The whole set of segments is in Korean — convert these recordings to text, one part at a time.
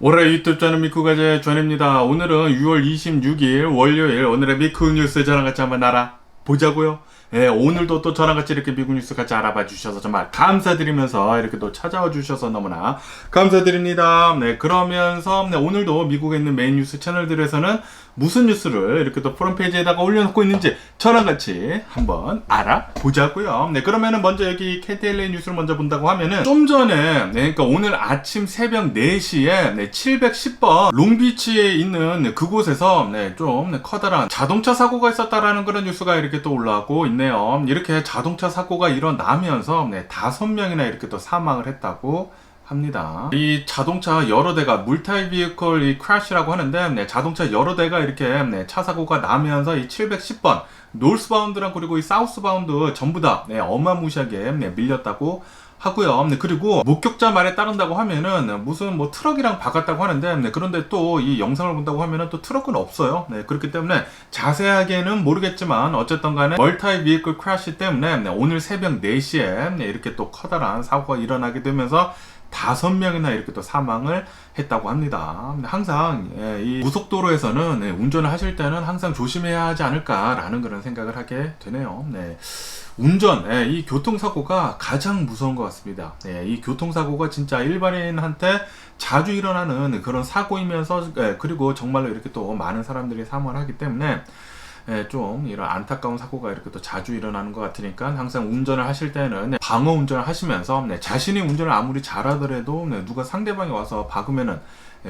올해 유튜브 저는 미쿠가제 존입니다. 오늘은 6월 26일 월요일 오늘의 미쿠 뉴스 저랑 같이 한번 알아보자고요. 예, 오늘도 또 저랑 같이 이렇게 미국 뉴스 같이 알아봐 주셔서 정말 감사드리면서 이렇게 또 찾아와 주셔서 너무나 감사드립니다. 네, 그러면서 오늘도 미국에 있는 메인 뉴스 채널들에서는 무슨 뉴스를 이렇게 또 프론페이지에다가 올려놓고 있는지 저랑 같이 한번 알아보자고요. 네, 그러면은 먼저 여기 KTLA 뉴스를 먼저 본다고 하면은 좀 전에, 그러니까 오늘 아침 새벽 4시에 710번 롱비치에 있는 그곳에서 좀 커다란 자동차 사고가 있었다라는 그런 뉴스가 이렇게 또 올라오고 있네요. 이렇게 자동차 사고가 일어나면서 5명이나 이렇게 또 사망을 했다고 합니다. 이 자동차 여러 대가 물타이 비이컬 이 크래시라고 하는데 자동차 여러 대가 이렇게 차 사고가 나면서 이 710번 노스바운드랑 그리고 이 사우스바운드 전부 다 어마무시하게 밀렸다고 하고요. 그리고 목격자 말에 따른다고 하면은 무슨 뭐 트럭이랑 박았다고 하는데 그런데 또 이 영상을 본다고 하면은 또 트럭은 없어요. 그렇기 때문에 자세하게는 모르겠지만 어쨌든 간에 멀타이 비이클 크래시 때문에 오늘 새벽 4시에 이렇게 또 커다란 사고가 일어나게 되면서 5명이나 이렇게 또 사망을 했다고 합니다. 항상 이 고속도로에서는 운전을 하실 때는 항상 조심해야 하지 않을까라는 그런 생각을 하게 되네요. 운전, 이 교통사고가 가장 무서운 것 같습니다. 이 교통사고가 진짜 일반인한테 자주 일어나는 그런 사고이면서 그리고 정말로 이렇게 또 많은 사람들이 사망을 하기 때문에 좀 이런 안타까운 사고가 이렇게 또 자주 일어나는 것 같으니까 항상 운전을 하실 때는 방어 운전을 하시면서 자신이 운전을 아무리 잘하더라도 누가 상대방이 와서 박으면은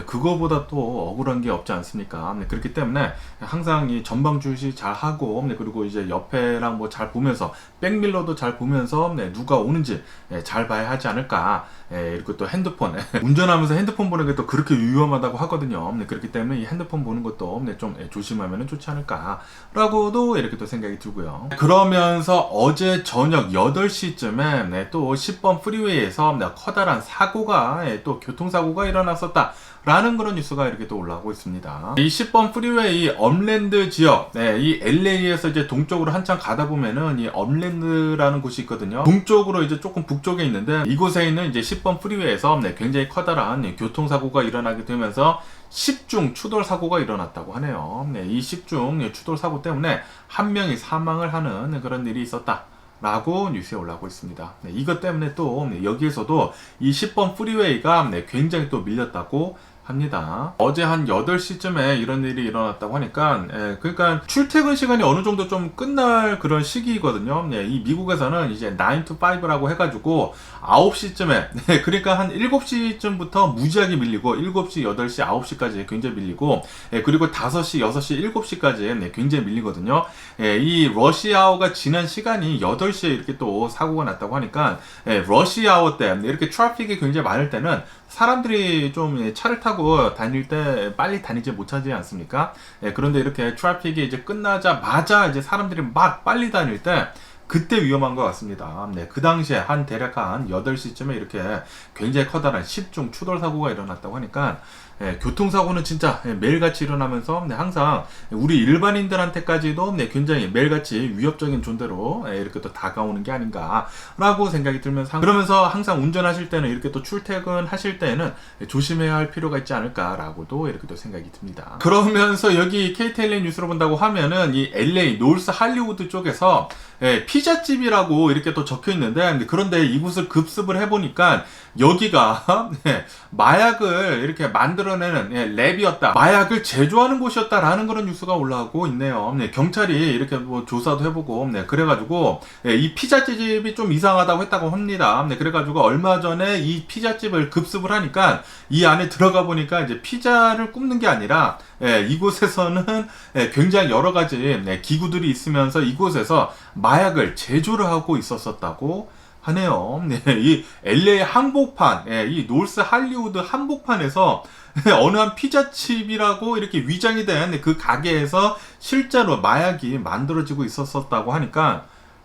그거보다 또 억울한 게 없지 않습니까? 그렇기 때문에 항상 이 전방 주시 잘 하고 그리고 이제 옆에랑 뭐 잘 보면서 백밀러도 잘 보면서 누가 오는지 잘 봐야 하지 않을까. 이렇게 또 핸드폰 운전하면서 핸드폰 보는 게 또 그렇게 위험하다고 하거든요. 그렇기 때문에 이 핸드폰 보는 것도 좀 조심하면 좋지 않을까라고도 이렇게 또 생각이 들고요. 그러면서 어제 저녁 8시쯤에 또 10번 프리웨이에서 커다란 사고가 또 교통사고가 일어났었다. 라는 그런 뉴스가 이렇게 또 올라오고 있습니다. 이 10번 프리웨이 업랜드 지역, 이 LA에서 이제 동쪽으로 한참 가다 보면은 이 업랜드라는 곳이 있거든요. 동쪽으로 이제 조금 북쪽에 있는데 이곳에 있는 이제 10번 프리웨이에서 굉장히 커다란 교통사고가 일어나게 되면서 10중 추돌 사고가 일어났다고 하네요. 이 10중 추돌 사고 때문에 한 명이 사망을 하는 그런 일이 있었다. 라고 뉴스에 올라오고 있습니다. 이것 때문에 또 여기에서도 이 10번 프리웨이가 굉장히 또 밀렸다고 합니다. 어제 한 8시쯤에 이런 일이 일어났다고 하니까 그러니까 출퇴근 시간이 어느 정도 좀 끝날 그런 시기거든요. 이 미국에서는 이제 9 to 5라고 해가지고 9시쯤에 그러니까 한 7시쯤부터 무지하게 밀리고 7시, 8시, 9시까지 굉장히 밀리고 그리고 5시, 6시, 7시까지 굉장히 밀리거든요. 이 러시아워가 지난 시간이 8시에 이렇게 또 사고가 났다고 하니까 러시아워 때 이렇게 트래픽이 굉장히 많을 때는 사람들이 좀 차를 타고 다닐 때 빨리 다니지 못하지 않습니까? 그런데 이렇게 트래픽이 이제 끝나자마자 이제 사람들이 막 빨리 다닐 때 그때 위험한 것 같습니다. 그 당시에 대략 한 8시쯤에 이렇게 굉장히 커다란 10중 추돌 사고가 일어났다고 하니까 교통사고는 진짜 매일같이 일어나면서 항상 우리 일반인들한테까지도 굉장히 매일같이 위협적인 존재로 이렇게 또 다가오는 게 아닌가라고 생각이 들면서 그러면서 항상 운전하실 때는 이렇게 또 출퇴근 하실 때는 조심해야 할 필요가 있지 않을까라고도 이렇게 또 생각이 듭니다. 그러면서 여기 KTLA 뉴스로 본다고 하면은 이 LA 노스 할리우드 쪽에서 피자집이라고 이렇게 또 적혀 있는데 그런데 이곳을 급습을 해보니까 여기가 마약을 이렇게 만들어내는 랩이었다. 마약을 제조하는 곳이었다라는 그런 뉴스가 올라오고 있네요. 경찰이 이렇게 뭐 조사도 해보고 그래가지고 이 피자집이 좀 이상하다고 했다고 합니다. 그래가지고 얼마 전에 이 피자집을 급습을 하니까 이 안에 들어가 보니까 이제 피자를 굽는 게 아니라 이곳에서는 굉장히 여러 가지 기구들이 있으면서 이곳에서 마약을 제조를 하고 있었다고 하네요. 이 LA 한복판, 이 노스 할리우드 한복판에서 어느 한 피자집이라고 이렇게 위장이 된 그 가게에서 실제로 마약이 만들어지고 있었다고 하니까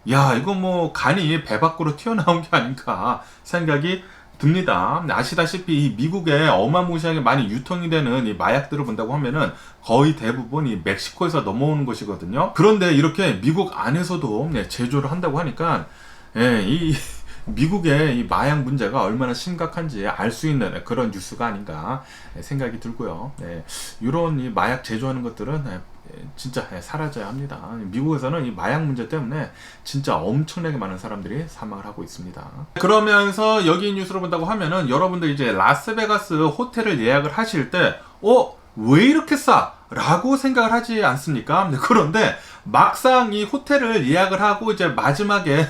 야, 이거 뭐 간이 배 밖으로 튀어나온 게 아닌가 생각이 듭니다. 아시다시피 이 미국에 어마무시하게 많이 유통이 되는 이 마약들을 본다고 하면은 거의 대부분 이 멕시코에서 넘어오는 것이거든요. 그런데 이렇게 미국 안에서도 제조를 한다고 하니까 이 미국의 이 마약 문제가 얼마나 심각한지 알 수 있는 그런 뉴스가 아닌가 생각이 들고요. 이런 이 마약 제조하는 것들은 진짜 사라져야 합니다. 미국에서는 이 마약 문제 때문에 진짜 엄청나게 많은 사람들이 사망을 하고 있습니다. 그러면서 여기 뉴스로 본다고 하면은 여러분들 이제 라스베가스 호텔을 예약을 하실 때 왜 이렇게 싸? 라고 생각을 하지 않습니까? 그런데 막상 이 호텔을 예약을 하고 이제 마지막에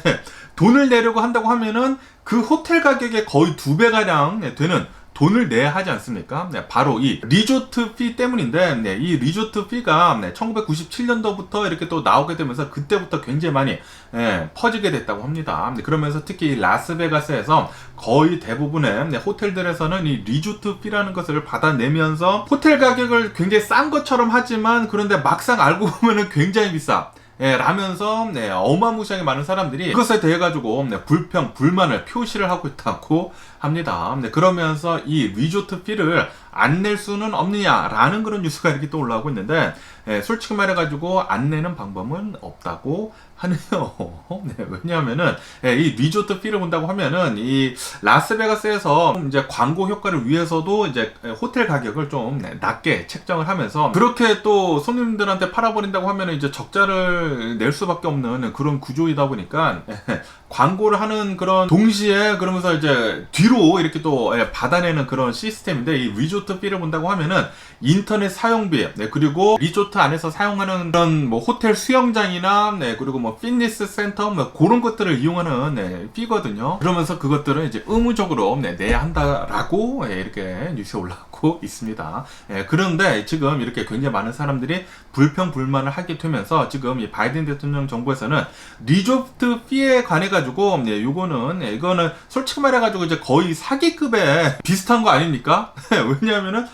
돈을 내려고 한다고 하면은 그 호텔 가격의 거의 2배가량 되는 돈을 내야 하지 않습니까? 바로 이 리조트 피 때문인데, 이 리조트 피가 1997년도부터 이렇게 또 나오게 되면서 그때부터 굉장히 많이 퍼지게 됐다고 합니다. 그러면서 특히 이 라스베가스에서 거의 대부분의 호텔들에서는 이 리조트 피라는 것을 받아내면서 호텔 가격을 굉장히 싼 것처럼 하지만 그런데 막상 알고 보면은 굉장히 비싸. 라면서 어마무시하게 많은 사람들이 그것에 대해 가지고 불평, 불만을 표시를 하고 있다고 합니다. 그러면서 이 리조트 피를 안 낼 수는 없느냐라는 그런 뉴스가 이렇게 또 올라오고 있는데, 솔직히 말해가지고 안 내는 방법은 없다고 하네요. 왜냐하면은 이 리조트 피를 본다고 하면은 이 라스베가스에서 이제 광고 효과를 위해서도 이제 호텔 가격을 좀 낮게 책정을 하면서 그렇게 또 손님들한테 팔아버린다고 하면은 이제 적자를 낼 수밖에 없는 그런 구조이다 보니까 광고를 하는 그런 동시에 그러면서 이제 뒤로 이렇게 또 받아내는 그런 시스템인데, 이 리조트 피를 본다고 하면은 인터넷 사용비, 그리고 리조트 안에서 사용하는 그런 뭐 호텔 수영장이나 그리고 뭐 피트니스 센터 뭐 그런 것들을 이용하는 피거든요. 그러면서 그것들은 이제 의무적으로 내야 한다라고 이렇게 뉴스에 올라오고 있습니다. 그런데 지금 이렇게 굉장히 많은 사람들이 불평 불만을 하게 되면서 지금 이 바이든 대통령 정부에서는 리조트 피에 관해 가지고 이거는 솔직히 말해가지고 이제 거의 사기급에 비슷한 거 아닙니까? 왜냐하면은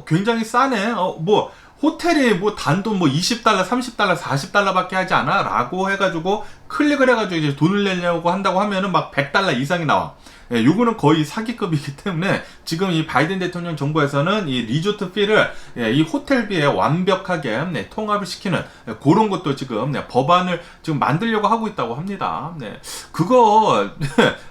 굉장히 싸네. 뭐 호텔이 뭐 단돈 뭐 $20, $30, $40밖에 하지 않아? 라고 해가지고 클릭을 해가지고 이제 돈을 내려고 한다고 하면은 막 $100 이상이 나와. 요거는 거의 사기급이기 때문에 지금 이 바이든 대통령 정부에서는 이 리조트 피를 이 호텔비에 완벽하게 통합을 시키는 그런 것도 지금 법안을 지금 만들려고 하고 있다고 합니다. 그거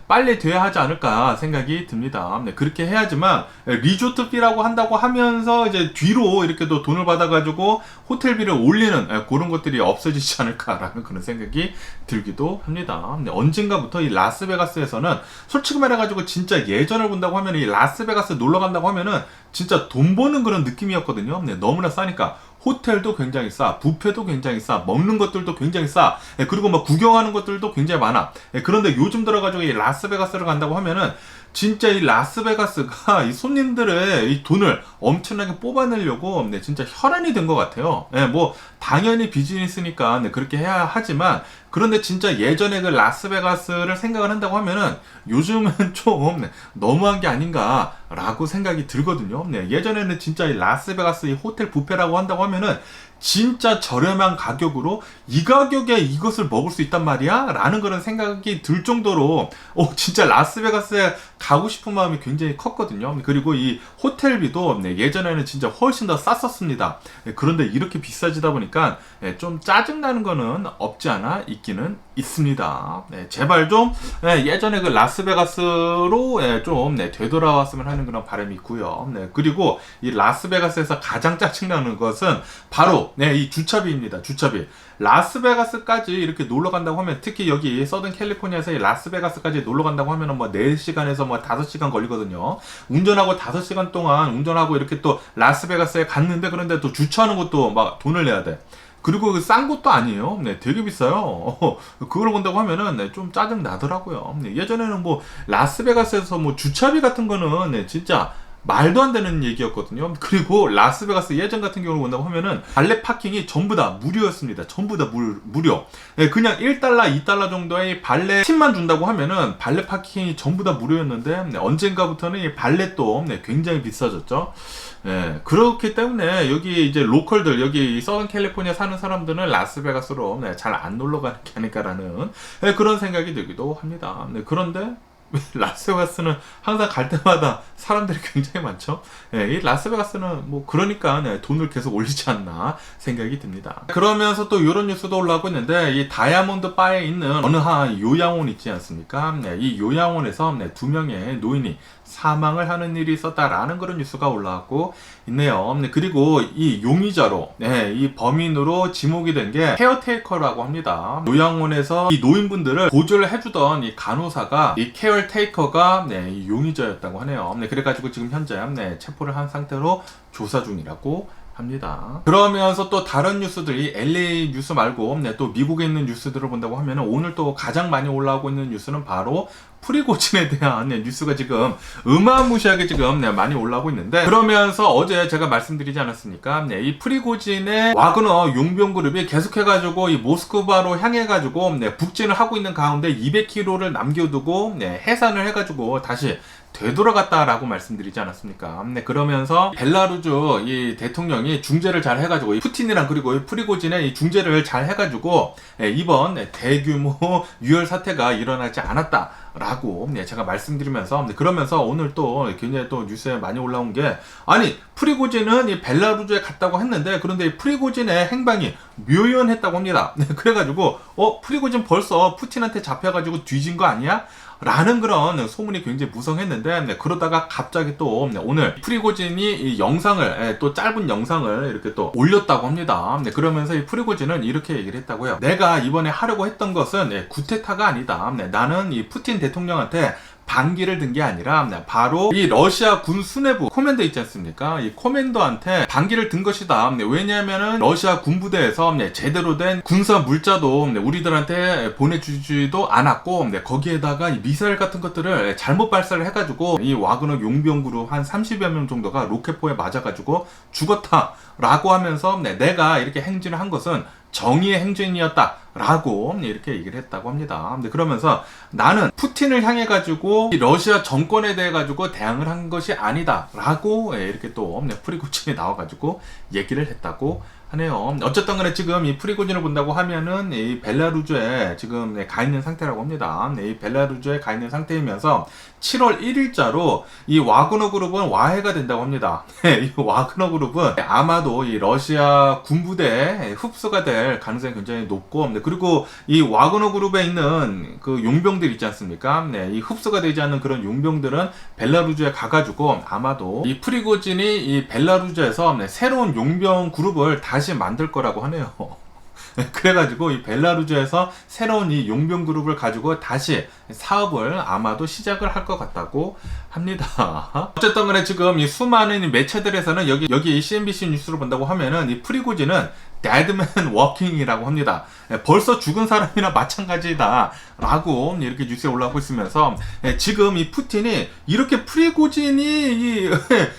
빨리 돼야 하지 않을까 생각이 듭니다. 그렇게 해야지만 리조트 피라고 한다고 하면서 이제 뒤로 이렇게 또 돈을 받아가지고 호텔비를 올리는 그런 것들이 없어지지 않을까라는 그런 생각이 들기도 합니다. 언젠가부터 이 라스베가스에서는 솔직히 말해가지고 진짜 예전을 본다고 하면 이 라스베가스 놀러 간다고 하면은 진짜 돈 버는 그런 느낌이었거든요. 너무나 싸니까. 호텔도 굉장히 싸, 뷔페도 굉장히 싸, 먹는 것들도 굉장히 싸, 그리고 막 구경하는 것들도 굉장히 많아. 그런데 요즘 들어가지고 이 라스베가스를 간다고 하면은 진짜 이 라스베가스가 이 손님들의 이 돈을 엄청나게 뽑아내려고 진짜 혈안이 된 것 같아요. 뭐 당연히 비즈니스니까 그렇게 해야 하지만, 그런데 진짜 예전에 그 라스베가스를 생각을 한다고 하면은 요즘은 좀 너무한 게 아닌가라고 생각이 들거든요. 예전에는 진짜 이 라스베가스 이 호텔 뷔페라고 한다고 하면은 진짜 저렴한 가격으로 이 가격에 이것을 먹을 수 있단 말이야? 라는 그런 생각이 들 정도로 진짜 라스베가스에 가고 싶은 마음이 굉장히 컸거든요. 그리고 이 호텔비도 예전에는 진짜 훨씬 더 쌌었습니다. 그런데 이렇게 비싸지다 보니까 좀 짜증나는 거는 없지 않아 있기는 있습니다. 제발 좀 예전에 그 라스베가스로 좀 되돌아왔으면 하는 그런 바람이 있고요. 그리고 이 라스베가스에서 가장 짜증나는 것은 바로 이 주차비입니다. 주차비. 라스베가스까지 이렇게 놀러 간다고 하면, 특히 여기 서든 캘리포니아에서 이 라스베가스까지 놀러 간다고 하면은 뭐 4시간에서 뭐 5시간 걸리거든요. 운전하고 5시간 동안 운전하고 이렇게 또 라스베가스에 갔는데, 그런데 또 주차하는 것도 막 돈을 내야 돼. 그리고 싼 것도 아니에요. 되게 비싸요. 그걸 본다고 하면은 좀 짜증 나더라고요. 예전에는 뭐 라스베가스에서 뭐 주차비 같은 거는 진짜 말도 안 되는 얘기였거든요. 그리고 라스베가스 예전 같은 경우를 본다고 하면은 발렛 파킹이 전부 다 무료였습니다. 전부 다 무료. 그냥 $1, $2 정도의 발렛 팁만 준다고 하면은 발렛 파킹이 전부 다 무료였는데, 언젠가부터는 이 발렛도 굉장히 비싸졌죠. 그렇기 때문에 여기 이제 로컬들, 여기 서든 캘리포니아 사는 사람들은 라스베가스로 잘 안 놀러 가는 게 아닐까라는 그런 생각이 들기도 합니다. 그런데 라스베가스는 항상 갈 때마다 사람들이 굉장히 많죠. 예, 이 라스베가스는 뭐 그러니까 네, 돈을 계속 올리지 않나 생각이 듭니다. 그러면서 또 이런 뉴스도 올라오고 있는데 이 다이아몬드 바에 있는 어느 한 요양원 있지 않습니까? 네, 이 요양원에서 네, 2명의 노인이 사망을 하는 일이 있었다라는 그런 뉴스가 올라왔고 있네요. 네, 그리고 이 용의자로 네, 이 범인으로 지목이 된 게 케어테이커라고 합니다. 요양원에서 이 노인분들을 보조를 해주던 이 간호사가 이 케어테이커가 네, 이 용의자였다고 하네요. 네, 그래가지고 지금 현재 네, 체포를 한 상태로 조사 중이라고 합니다. 그러면서 또 다른 뉴스들이 LA 뉴스 말고 네, 또 미국에 있는 뉴스들을 본다고 하면 오늘 또 가장 많이 올라오고 있는 뉴스는 바로 프리고진에 대한 네, 뉴스가 지금 어마무시하게 지금 네, 많이 올라오고 있는데 그러면서 어제 제가 말씀드리지 않았습니까? 네, 이 프리고진의 와그너 용병그룹이 계속해가지고 이 모스크바로 향해가지고 네, 북진을 하고 있는 가운데 200km를 남겨두고 네, 해산을 해가지고 다시 되돌아갔다라고 말씀드리지 않았습니까? 네, 그러면서 벨라루즈 이 대통령이 중재를 잘 해가지고 이 푸틴이랑 그리고 이 프리고진의 이 중재를 잘 해가지고 이번 대규모 유혈 사태가 일어나지 않았다라고 제가 말씀드리면서 그러면서 오늘 또 굉장히 또 뉴스에 많이 올라온 게 아니 프리고진은 이 벨라루즈에 갔다고 했는데 그런데 이 프리고진의 행방이 묘연했다고 합니다. 그래가지고 프리고진 벌써 푸틴한테 잡혀가지고 뒤진 거 아니야? 라는 그런 소문이 굉장히 무성했는데 그러다가 갑자기 또 오늘 프리고진이 이 영상을 또 짧은 영상을 이렇게 또 올렸다고 합니다. 그러면서 이 프리고진은 이렇게 얘기를 했다고요. 내가 이번에 하려고 했던 것은 쿠데타가 아니다. 나는 이 푸틴 대통령한테 반기를 든 게 아니라 바로 이 러시아 군 수뇌부 코맨더 있지 않습니까? 이 코맨더한테 반기를 든 것이다. 왜냐하면은 러시아 군부대에서 제대로 된 군사 물자도 우리들한테 보내주지도 않았고 거기에다가 이 미사일 같은 것들을 잘못 발사를 해가지고 이 와그너 용병그룹 한 30여 명 정도가 로켓포에 맞아가지고 죽었다라고 하면서 내가 이렇게 행진을 한 것은 정의의 행진이었다 라고 이렇게 얘기를 했다고 합니다. 그러면서 나는 푸틴을 향해 가지고 러시아 정권에 대해 가지고 대항을 한 것이 아니다 라고 이렇게 또 프리고진이 나와 가지고 얘기를 했다고 하네요. 어쨌든 간에 지금 이 프리고진을 본다고 하면은 이 벨라루즈에 지금 가 있는 상태라고 합니다. 이 벨라루즈에 가 있는 상태이면서 7월 1일자로 이 와그너 그룹은 와해가 된다고 합니다. 이 와그너 그룹은 아마도 이 러시아 군부대에 흡수가 될 가능성이 굉장히 높고 그리고 이 와그너 그룹에 있는 그 용병들 있지 않습니까? 이 흡수가 되지 않는 그런 용병들은 벨라루즈에 가가지고 아마도 이 프리고진이 이 벨라루즈에서 새로운 용병 그룹을 다시 만들 거라고 하네요. 그래가지고 이 벨라루즈에서 새로운 이 용병 그룹을 가지고 다시 사업을 아마도 시작을 할 것 같다고 합니다. 어쨌든 간에 지금 이 수많은 매체들에서는 여기 CNBC 뉴스를 본다고 하면은 이 프리고진은 데드맨 워킹이라고 합니다. 벌써 죽은 사람이나 마찬가지다 라고 이렇게 뉴스에 올라오고 있으면서 지금 이 푸틴이 이렇게 프리고진이 이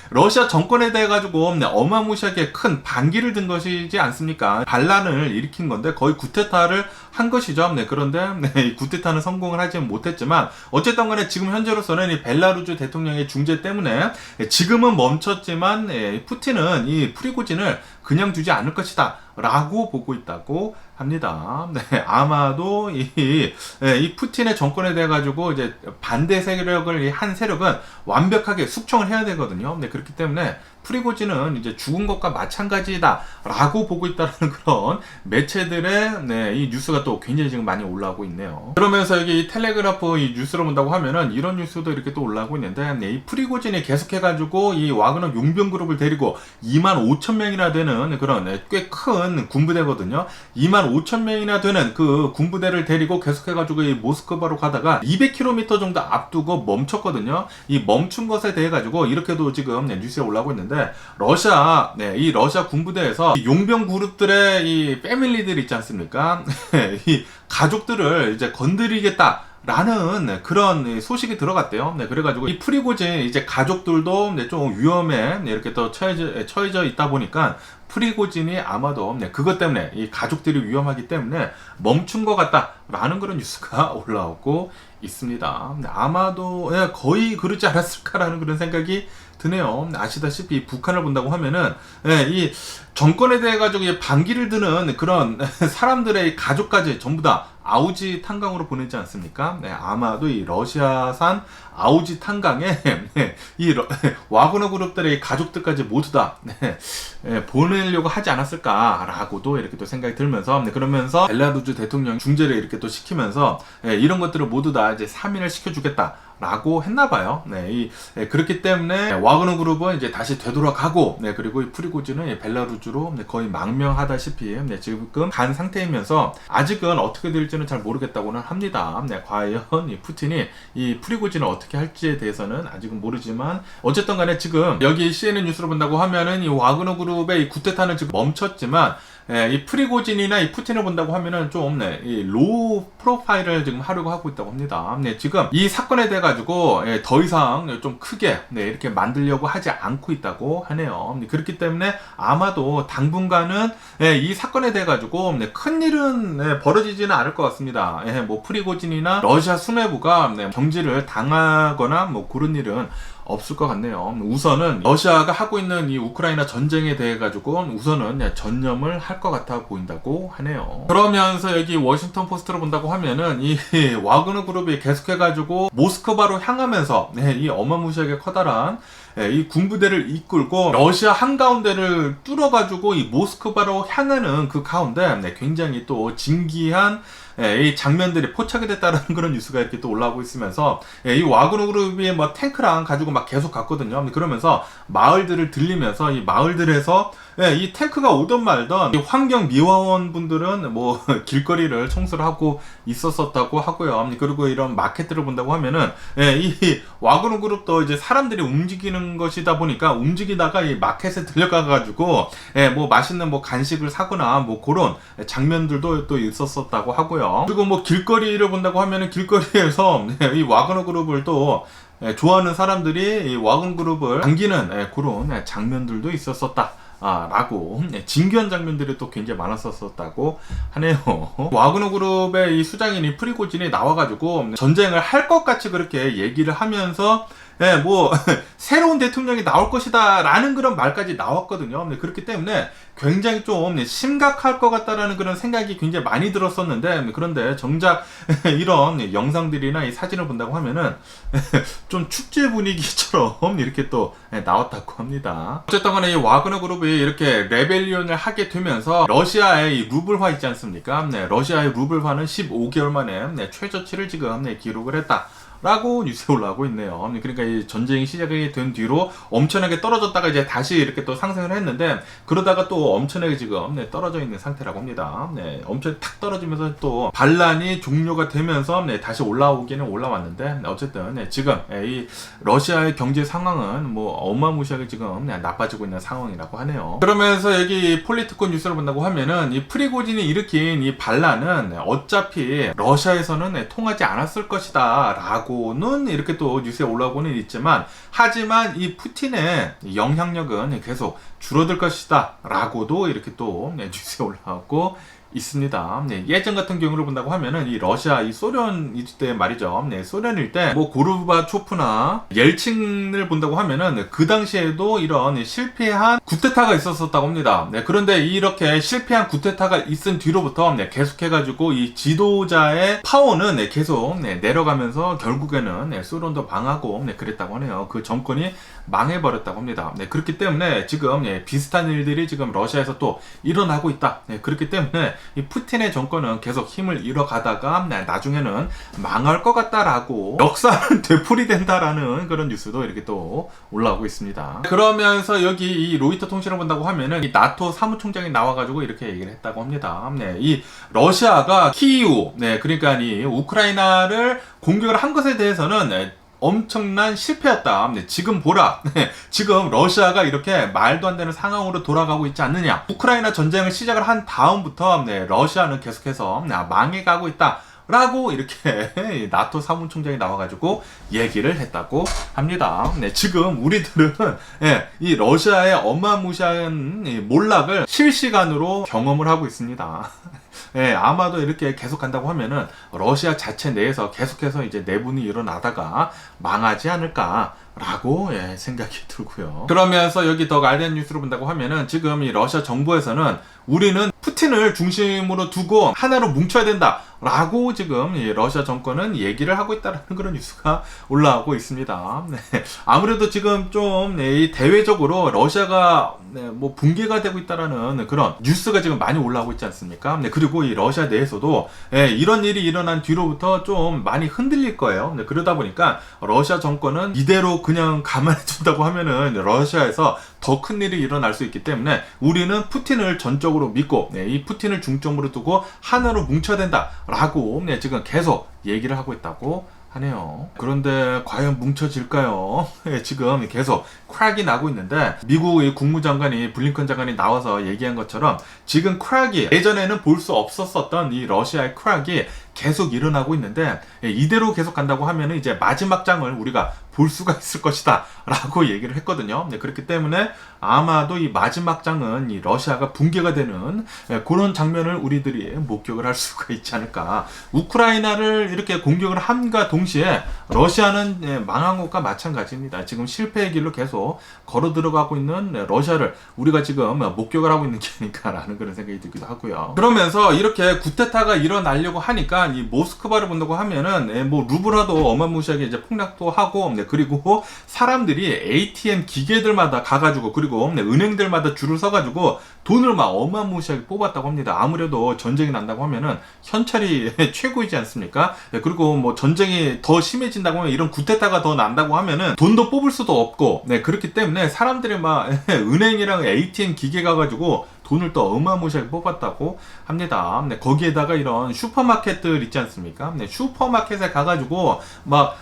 러시아 정권에 대해 가지고 어마무시하게 큰 반기를 든 것이지 않습니까? 반란을 일으킨 건데 거의 쿠데타를 한 것이죠. 그런데 이 쿠데타는 성공을 하지 못했지만 어쨌든 간에 지금 현재로서는 이 벨라루즈 대통령의 중재 때문에 지금은 멈췄지만 푸틴은 이 프리고진을 그냥 두지 않을 것이다 라고 보고 있다고 합니다. 아마도 이 푸틴의 정권에 대해 가지고 이제 반대 세력을 한 세력은 완벽하게 숙청을 해야 되거든요. 그렇기 때문에 프리고진은 이제 죽은 것과 마찬가지다 라고 보고 있다는 그런 매체들의 이 뉴스가 또 굉장히 지금 많이 올라오고 있네요. 그러면서 여기 이 텔레그라프 이 뉴스를 본다고 하면은 이런 뉴스도 이렇게 또 올라오고 있는데 이 프리고진이 계속해가지고 이 와그너 용병 그룹을 데리고 25,000명이나 되는 그런 꽤 큰 군부대거든요. 25,000명이나 되는 그 군부대를 데리고 계속해가지고 이 모스크바로 가다가 200km 정도 앞두고 멈췄거든요. 이 멈춘 것에 대해 가지고 이렇게도 지금 뉴스에 올라오고 있는데 이 러시아 군부대에서 이 용병 그룹들의 이 패밀리들 있지 않습니까? 이 가족들을 이제 건드리겠다. 라는 그런 소식이 들어갔대요. 그래가지고 이 프리고진 이제 가족들도 좀 위험에 이렇게 또 처해져 있다 보니까 프리고진이 아마도 그것 때문에 이 가족들이 위험하기 때문에 멈춘 것 같다라는 그런 뉴스가 올라오고 있습니다. 아마도 거의 그러지 않았을까라는 그런 생각이 드네요. 아시다시피 북한을 본다고 하면은 이 정권에 대해 가지고 반기를 드는 그런 사람들의 가족까지 전부 다 아우지 탄강으로 보내지 않습니까? 네, 아마도 이 러시아산 아우지 탄강에 네, 이 와그너 그룹들의 가족들까지 모두 다 네, 보내려고 하지 않았을까라고도 이렇게 또 생각이 들면서 네, 그러면서 벨라루스 대통령 중재를 이렇게 또 시키면서 이런 것들을 모두 다 이제 3인을 시켜주겠다. 라고 했나봐요. 네, 그렇기 때문에 와그너 그룹은 이제 다시 되돌아가고, 네, 그리고 이 프리고진은 벨라루스로 거의 망명하다시피 지금 간 상태이면서 아직은 어떻게 될지는 잘 모르겠다고는 합니다. 네, 과연 이 푸틴이 이 프리고진을 어떻게 할지에 대해서는 아직은 모르지만 어쨌든 간에 지금 여기 CNN 뉴스로 본다고 하면은 이 와그너 그룹의 이 쿠데타는 지금 멈췄지만 이 프리고진이나 이 푸틴을 본다고 하면은 좀, 이 로우 프로파일을 지금 하려고 하고 있다고 합니다. 지금 이 사건에 대해 가지고, 더 이상 좀 크게, 이렇게 만들려고 하지 않고 있다고 하네요. 그렇기 때문에 아마도 당분간은, 이 사건에 대해 가지고, 큰 일은, 벌어지지는 않을 것 같습니다. 뭐, 프리고진이나 러시아 수뇌부가, 경질을 당하거나, 뭐, 그런 일은 없을 것 같네요. 우선은 러시아가 하고 있는 이 우크라이나 전쟁에 대해 가지고 우선은 전념을 할 것 같아 보인다고 하네요. 그러면서 여기 워싱턴 포스트로 본다고 하면은 이 와그너 그룹이 계속해 가지고 모스크바로 향하면서 이 어마무시하게 커다란 이 군부대를 이끌고 러시아 한가운데를 뚫어가지고 이 모스크바로 향하는 그 가운데 굉장히 또 진기한 이 장면들이 포착이 됐다는 그런 뉴스가 이렇게 또 올라오고 있으면서 이 와그너 그룹이 뭐 탱크랑 가지고 막 계속 갔거든요. 그러면서 마을들을 들리면서 이 마을들에서 이 탱크가 오던 말던 이 환경 미화원 분들은 뭐 길거리를 청소를 하고 있었었다고 하고요. 그리고 이런 마켓들을 본다고 하면은 이 와그너 그룹도 이제 사람들이 움직이는 것이다 보니까 움직이다가 이 마켓에 들려가가지고 뭐 맛있는 뭐 간식을 사거나 뭐 그런 장면들도 또 있었었다고 하고요. 그리고 뭐 길거리를 본다고 하면은 길거리에서 이 와그너 그룹을 또 좋아하는 사람들이 이 와그너 그룹을 당기는 그런 장면들도 있었었다. 라고 진귀한 장면들이 또 굉장히 많았었다고 하네요. 와그너 그룹의 이 수장인 프리고진이 나와가지고 전쟁을 할 것 같이 그렇게 얘기를 하면서 뭐 새로운 대통령이 나올 것이다 라는 그런 말까지 나왔거든요. 그렇기 때문에 굉장히 좀 심각할 것 같다라는 그런 생각이 굉장히 많이 들었었는데 그런데 정작 이런 영상들이나 이 사진을 본다고 하면은 좀 축제 분위기처럼 이렇게 또 나왔다고 합니다. 어쨌든 간에 이 와그너 그룹이 이렇게 레벨리온을 하게 되면서 러시아의 이 루블화 있지 않습니까? 러시아의 루블화는 15개월 만에 최저치를 지금 기록을 했다. 라고 뉴스에 올라오고 있네요. 그러니까 이 전쟁이 시작이 된 뒤로 엄청나게 떨어졌다가 이제 다시 이렇게 또 상승을 했는데 그러다가 또 엄청나게 지금 떨어져 있는 상태라고 합니다. 엄청 탁 떨어지면서 또 반란이 종료가 되면서 다시 올라오기는 올라왔는데 어쨌든 지금 이 러시아의 경제 상황은 뭐 어마무시하게 지금 나빠지고 있는 상황이라고 하네요. 그러면서 여기 폴리티코 뉴스를 본다고 하면은 이 프리고진이 일으킨 이 반란은 어차피 러시아에서는 통하지 않았을 것이다 라고 는 이렇게 또 뉴스에 올라오고는 있지만 하지만 이 푸틴의 영향력은 계속 줄어들 것이다 라고도 이렇게 또 뉴스에 올라오고 있습니다. 예전 같은 경우를 본다고 하면은 이 러시아, 이 소련 때 말이죠. 소련일 때 뭐 고르바초프나 옐친을 본다고 하면은 그 당시에도 이런 실패한 쿠데타가 있었었다고 합니다. 그런데 이렇게 실패한 쿠데타가 있은 뒤로부터 계속해가지고 이 지도자의 파워는 계속 내려가면서 결국에는 소련도 망하고 그랬다고 하네요. 그 정권이 망해버렸다고 합니다. 그렇기 때문에 지금 비슷한 일들이 지금 러시아에서 또 일어나고 있다. 그렇기 때문에 이 푸틴의 정권은 계속 힘을 잃어가다가 나중에는 망할 것 같다라고 역사는 되풀이된다라는 그런 뉴스도 이렇게 또 올라오고 있습니다. 그러면서 여기 이 로이터 통신을 본다고 하면은 이 나토 사무총장이 나와가지고 이렇게 얘기를 했다고 합니다. 이 러시아가 키이우, 그러니까 이 우크라이나를 공격을 한 것에 대해서는 엄청난 실패였다. 지금 보라. 지금 러시아가 이렇게 말도 안 되는 상황으로 돌아가고 있지 않느냐. 우크라이나 전쟁을 시작을 한 다음부터 러시아는 계속해서 망해가고 있다. 라고 이렇게 나토 사무총장이 나와가지고 얘기를 했다고 합니다. 지금 우리들은 이 러시아의 어마무시한 몰락을 실시간으로 경험을 하고 있습니다. 아마도 이렇게 계속 간다고 하면은 러시아 자체 내에서 계속해서 이제 내분이 일어나다가 망하지 않을까라고 생각이 들고요. 그러면서 여기 더 가디언 뉴스로 본다고 하면은 지금 이 러시아 정부에서는 우리는 푸틴을 중심으로 두고 하나로 뭉쳐야 된다 라고 지금 이 러시아 정권은 얘기를 하고 있다는 그런 뉴스가 올라오고 있습니다. 아무래도 지금 좀 이 대외적으로 러시아가 뭐 붕괴가 되고 있다라는 그런 뉴스가 지금 많이 올라오고 있지 않습니까? 그리고 이 러시아 내에서도 이런 일이 일어난 뒤로부터 좀 많이 흔들릴 거예요. 그러다 보니까 러시아 정권은 이대로 그냥 가만히 둔다고 하면은 러시아에서 더 큰 일이 일어날 수 있기 때문에 우리는 푸틴을 전적으로 믿고 이 푸틴을 중점으로 두고 하나로 뭉쳐야 된다라고 지금 계속 얘기를 하고 있다고 하네요. 그런데 과연 뭉쳐질까요? 지금 계속 크랙이 나고 있는데 미국의 국무장관이 블링컨 장관이 나와서 얘기한 것처럼 지금 크랙이 예전에는 볼 수 없었던 이 러시아의 크랙이 계속 일어나고 있는데 이대로 계속 간다고 하면 이제 마지막 장을 우리가 볼 수가 있을 것이다 라고 얘기를 했거든요. 그렇기 때문에 아마도 이 마지막 장은 이 러시아가 붕괴가 되는 그런 장면을 우리들이 목격을 할 수가 있지 않을까. 우크라이나를 이렇게 공격을 함과 동시에 러시아는 망한 것과 마찬가지입니다. 지금 실패의 길로 계속 걸어 들어가고 있는 러시아를 우리가 지금 목격을 하고 있는 게 아닐까라는 그런 생각이 들기도 하고요. 그러면서 이렇게 구테타가 일어나려고 하니까 이 모스크바를 본다고 하면은 뭐 루브라도 어마무시하게 이제 폭락도 하고 그리고 사람들이 ATM 기계들마다 가가지고 그리고 은행들마다 줄을 서가지고 돈을 막 어마무시하게 뽑았다고 합니다. 아무래도 전쟁이 난다고 하면은 현찰이 최고이지 않습니까? 그리고 뭐 전쟁이 더 심해진다고 하면 이런 구테타가 더 난다고 하면은 돈도 뽑을 수도 없고 그렇기 때문에 사람들이 막 은행이랑 ATM 기계 가가지고 돈을 또 어마무시하게 뽑았다고 합니다. 거기에다가 이런 슈퍼마켓들 있지 않습니까? 슈퍼마켓에 가가지고 막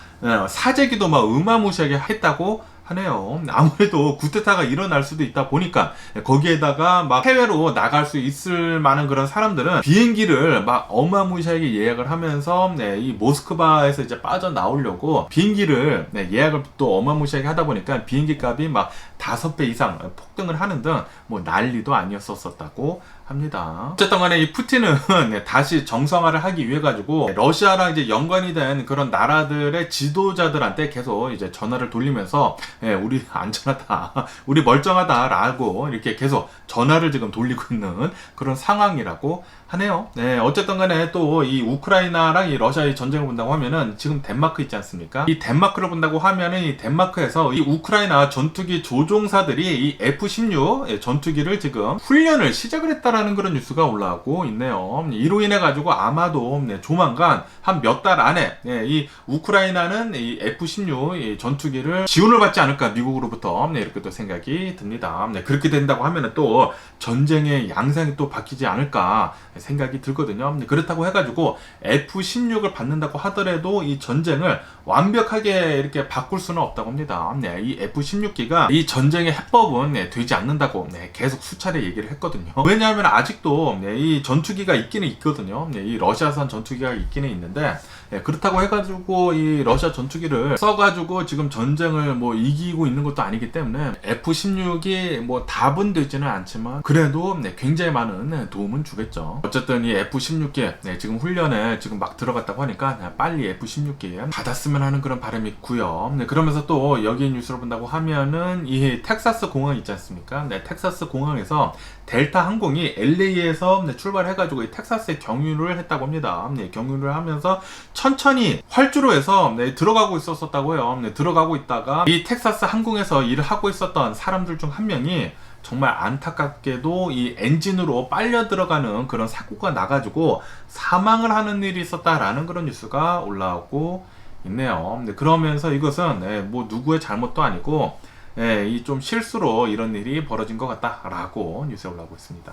사재기도 막 어마무시하게 했다고 하네요. 아무래도 구테타가 일어날 수도 있다 보니까 거기에다가 막 해외로 나갈 수 있을 만한 그런 사람들은 비행기를 막 어마무시하게 예약을 하면서 이 모스크바에서 이제 빠져나오려고 비행기를 예약을 또 어마무시하게 하다 보니까 비행기 값이 막 5배 이상 폭등을 하는 등 뭐 난리도 아니었었다고 합니다. 어쨌든 간에 이 푸틴은 다시 정상화를 하기 위해 가지고 러시아랑 이제 연관이 된 그런 나라들의 지도자들한테 계속 이제 전화를 돌리면서 우리 안전하다, 우리 멀쩡하다라고 이렇게 계속 전화를 지금 돌리고 있는 그런 상황이라고 하네요. 어쨌든 간에 또 이 우크라이나랑 이 러시아의 전쟁을 본다고 하면은 지금 덴마크 있지 않습니까? 이 덴마크를 본다고 하면은 이 덴마크에서 이 우크라이나 전투기 조종사들이 이 F-16 전투기를 지금 훈련을 시작을 했다라는 그런 뉴스가 올라오고 있네요. 이로 인해 가지고 아마도 조만간 한 몇 달 안에 이 우크라이나는 이 F-16 전투기를 지원을 받지 않을까 미국으로부터 이렇게 또 생각이 듭니다. 그렇게 된다고 하면은 또 전쟁의 양상이 또 바뀌지 않을까 생각이 들거든요. 그렇다고 해가지고 F-16을 받는다고 하더라도 이 전쟁을 완벽하게 이렇게 바꿀 수는 없다고 합니다. 이 F-16기가 이 전쟁의 해법은 되지 않는다고 계속 수차례 얘기를 했거든요. 왜냐하면 아직도 이 전투기가 있기는 있거든요. 이 러시아산 전투기가 있기는 있는데 그렇다고 해가지고 이 러시아 전투기를 써가지고 지금 전쟁을 뭐 이기고 있는 것도 아니기 때문에 F-16이 뭐 답은 되지는 않지만 그래도 굉장히 많은 도움은 주겠죠. 어쨌든 이 F-16기 지금 훈련에 지금 막 들어갔다고 하니까 빨리 F-16기 받았으면 하는 그런 바람이 있고요. 그러면서 또 여기 뉴스를 본다고 하면은 이 텍사스 공항 있지 않습니까? 텍사스 공항에서 델타 항공이 LA에서 출발해가지고 이 텍사스에 경유를 했다고 합니다. 경유를 하면서 천천히 활주로 해서 들어가고 있었다고 해요. 들어가고 있다가 이 텍사스 항공에서 일을 하고 있었던 사람들 중 한 명이 정말 안타깝게도 이 엔진으로 빨려 들어가는 그런 사고가 나가지고 사망을 하는 일이 있었다라는 그런 뉴스가 올라오고 있네요. 그러면서 이것은 뭐 누구의 잘못도 아니고 이 좀 실수로 이런 일이 벌어진 것 같다라고 뉴스에 올라오고 있습니다.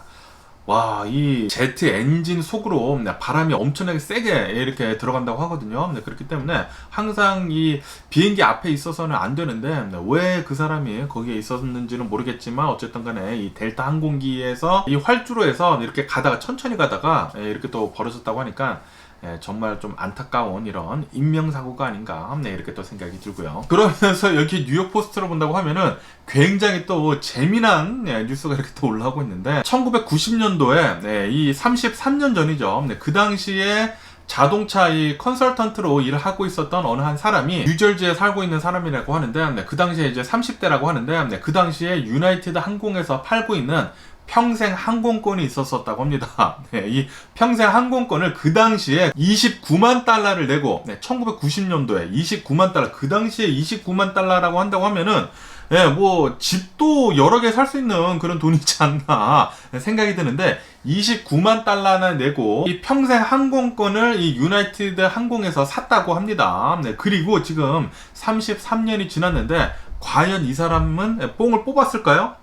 와, 이 제트 엔진 속으로 바람이 엄청나게 세게 이렇게 들어간다고 하거든요. 그렇기 때문에 항상 이 비행기 앞에 있어서는 안 되는데 왜 그 사람이 거기에 있었는지는 모르겠지만 어쨌든 간에 이 델타 항공기에서 이 활주로에서 이렇게 가다가 천천히 가다가 이렇게 또 벌어졌다고 하니까 정말 좀 안타까운 이런 인명사고가 아닌가 이렇게 또 생각이 들고요. 그러면서 여기 뉴욕 포스트로 본다고 하면은 굉장히 또 재미난 뉴스가 이렇게 또 올라오고 있는데 1990년도에 이 33년 전이죠. 그 당시에 자동차 이 컨설턴트로 일을 하고 있었던 어느 한 사람이 뉴저지에 살고 있는 사람이라고 하는데 그 당시에 이제 30대라고 하는데 그 당시에 유나이티드 항공에서 팔고 있는 평생 항공권이 있었다고 합니다. 이 평생 항공권을 그 당시에 29만 달러를 내고 1990년도에 29만 달러 그 당시에 29만 달러라고 한다고 하면은 뭐 집도 여러 개 살 수 있는 그런 돈이지 않나 생각이 드는데 29만 달러나 내고 이 평생 항공권을 이 유나이티드 항공에서 샀다고 합니다. 그리고 지금 33년이 지났는데 과연 이 사람은 뽕을 뽑았을까요?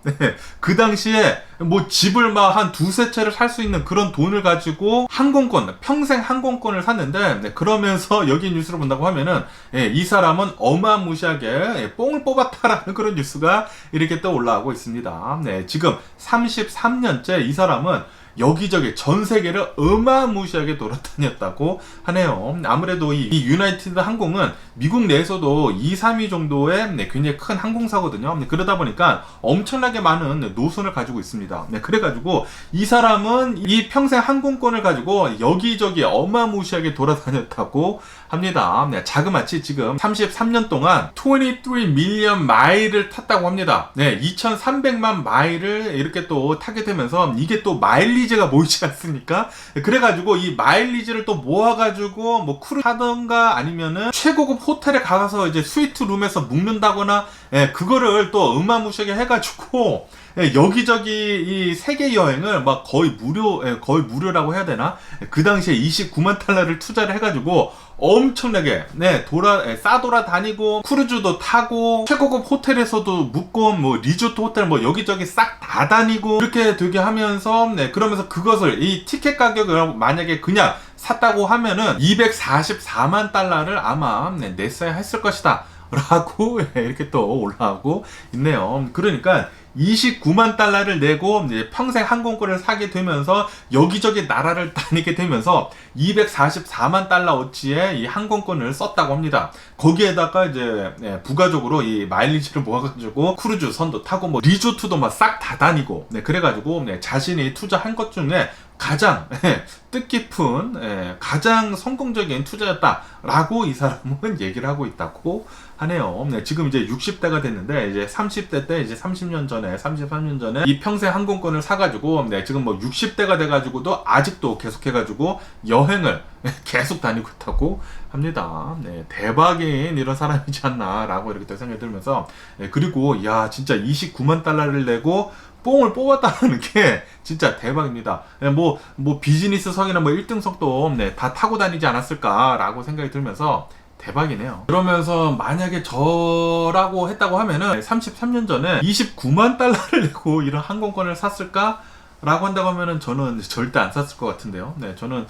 그 당시에 뭐 집을 막 한 두세 채를 살 수 있는 그런 돈을 가지고 항공권, 평생 항공권을 샀는데 그러면서 여기 뉴스를 본다고 하면은 이 사람은 어마무시하게 뽕을 뽑았다라는 그런 뉴스가 이렇게 또 올라오고 있습니다. 지금 33년째 이 사람은 여기저기 전 세계를 어마무시하게 돌아다녔다고 하네요. 아무래도 이 유나이티드 항공은 미국 내에서도 2, 3위 정도의 굉장히 큰 항공사거든요. 그러다 보니까 엄청나게 많은 노선을 가지고 있습니다. 그래가지고 이 사람은 이 평생 항공권을 가지고 여기저기 어마무시하게 돌아다녔다고 합니다. 자그마치 지금 33년 동안 23 밀리언 마일을 탔다고 합니다. 2,300만 마일을 이렇게 또 타게 되면서 이게 또 마일리지가 모이지 않습니까? 그래가지고 이 마일리지를 또 모아가지고 뭐 크루 하던가 아니면은 최고급 호텔에 가서 이제 스위트 룸에서 묵는다거나 그거를 또 어마무시하게 해가지고 여기저기 이 세계 여행을 막 거의 무료라고 해야 되나? 그 당시에 29만 달러를 투자를 해가지고 엄청나게 싸돌아 다니고 크루즈도 타고 최고급 호텔에서도 묵고 뭐 리조트 호텔 뭐 여기저기 싹 다 다니고 이렇게 되게 하면서 그러면서 그것을 이 티켓 가격을 만약에 그냥 샀다고 하면은 244만 달러를 아마 냈어야 했을 것이다 라고 이렇게 또 올라오고 있네요. 그러니까 29만 달러를 내고 평생 항공권을 사게 되면서 여기저기 나라를 다니게 되면서 244만 달러어치의 이 항공권을 썼다고 합니다. 거기에다가 이제 부가적으로 이 마일리지를 모아가지고 크루즈 선도 타고 뭐 리조트도 막 싹 다 다니고 그래가지고 자신이 투자한 것 중에 가장 뜻깊은 가장 성공적인 투자였다라고 이 사람은 얘기를 하고 있다고 하네요. 지금 이제 60대가 됐는데 이제 30대 때 이제 33년 전에 이 평생 항공권을 사가지고 지금 뭐 60대가 돼가지고도 아직도 계속해가지고 여행을 계속 다니고 있다고 합니다. 대박인 이런 사람이지 않나라고 이렇게 생각이 들면서 그리고 야 진짜 29만 달러를 내고 뽕을 뽑았다는 게 진짜 대박입니다. 뭐 비즈니스석이나 뭐 1등석도 다 타고 다니지 않았을까라고 생각이 들면서 대박이네요. 그러면서 만약에 저라고 했다고 하면은 33년 전에 29만 달러를 내고 이런 항공권을 샀을까? 라고 한다고 하면은 저는 절대 안 샀을 것 같은데요. 저는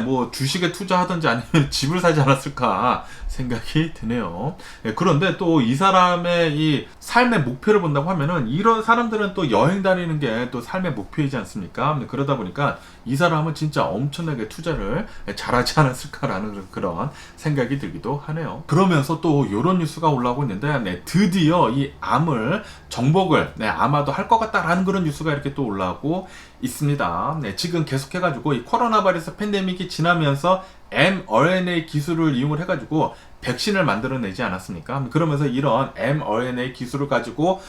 뭐 주식에 투자하든지 아니면 집을 사지 않았을까 생각이 드네요. 그런데 또 이 사람의 이 삶의 목표를 본다고 하면은 이런 사람들은 또 여행 다니는 게 또 삶의 목표이지 않습니까? 그러다 보니까 이 사람은 진짜 엄청나게 투자를 잘하지 않았을까라는 그런 생각이 들기도 하네요. 그러면서 또 이런 뉴스가 올라오고 있는데 드디어 이 암을 정복을 아마도 할 것 같다라는 그런 뉴스가 이렇게 또 올라오고 있습니다. 지금 계속해가지고 이 코로나 바이러스 팬데믹이 지나면서 mRNA 기술을 이용을 해가지고 백신을 만들어내지 않았습니까? 그러면서 이런 mRNA 기술을 가지고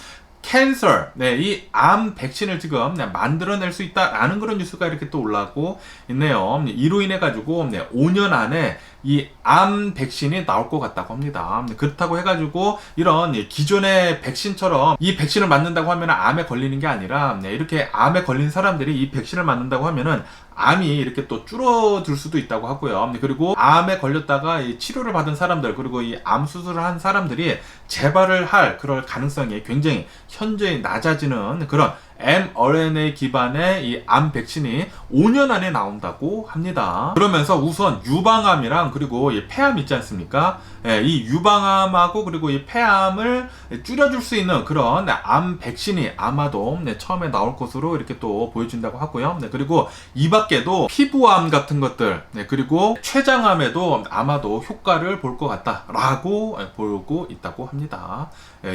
캔서, 이 암 백신을 지금 만들어낼 수 있다라는 그런 뉴스가 이렇게 또 올라오고 있네요. 이로 인해 가지고 5년 안에 이 암 백신이 나올 것 같다고 합니다. 그렇다고 해가지고 이런 기존의 백신처럼 이 백신을 맞는다고 하면 암에 걸리는 게 아니라 이렇게 암에 걸린 사람들이 이 백신을 맞는다고 하면은 암이 이렇게 또 줄어들 수도 있다고 하고요. 그리고 암에 걸렸다가 이 치료를 받은 사람들 그리고 이 암 수술을 한 사람들이 재발을 할 그럴 가능성이 굉장히 현저히 낮아지는 그런 mRNA 기반의 이 암 백신이 5년 안에 나온다고 합니다. 그러면서 우선 유방암이랑 그리고 이 폐암 있지 않습니까? 이 유방암하고 그리고 이 폐암을 줄여줄 수 있는 그런 암 백신이 아마도 처음에 나올 것으로 이렇게 또 보여준다고 하고요. 그리고 이 밖에도 피부암 같은 것들, 그리고 췌장암에도 아마도 효과를 볼 것 같다라고 보고 있다고 합니다.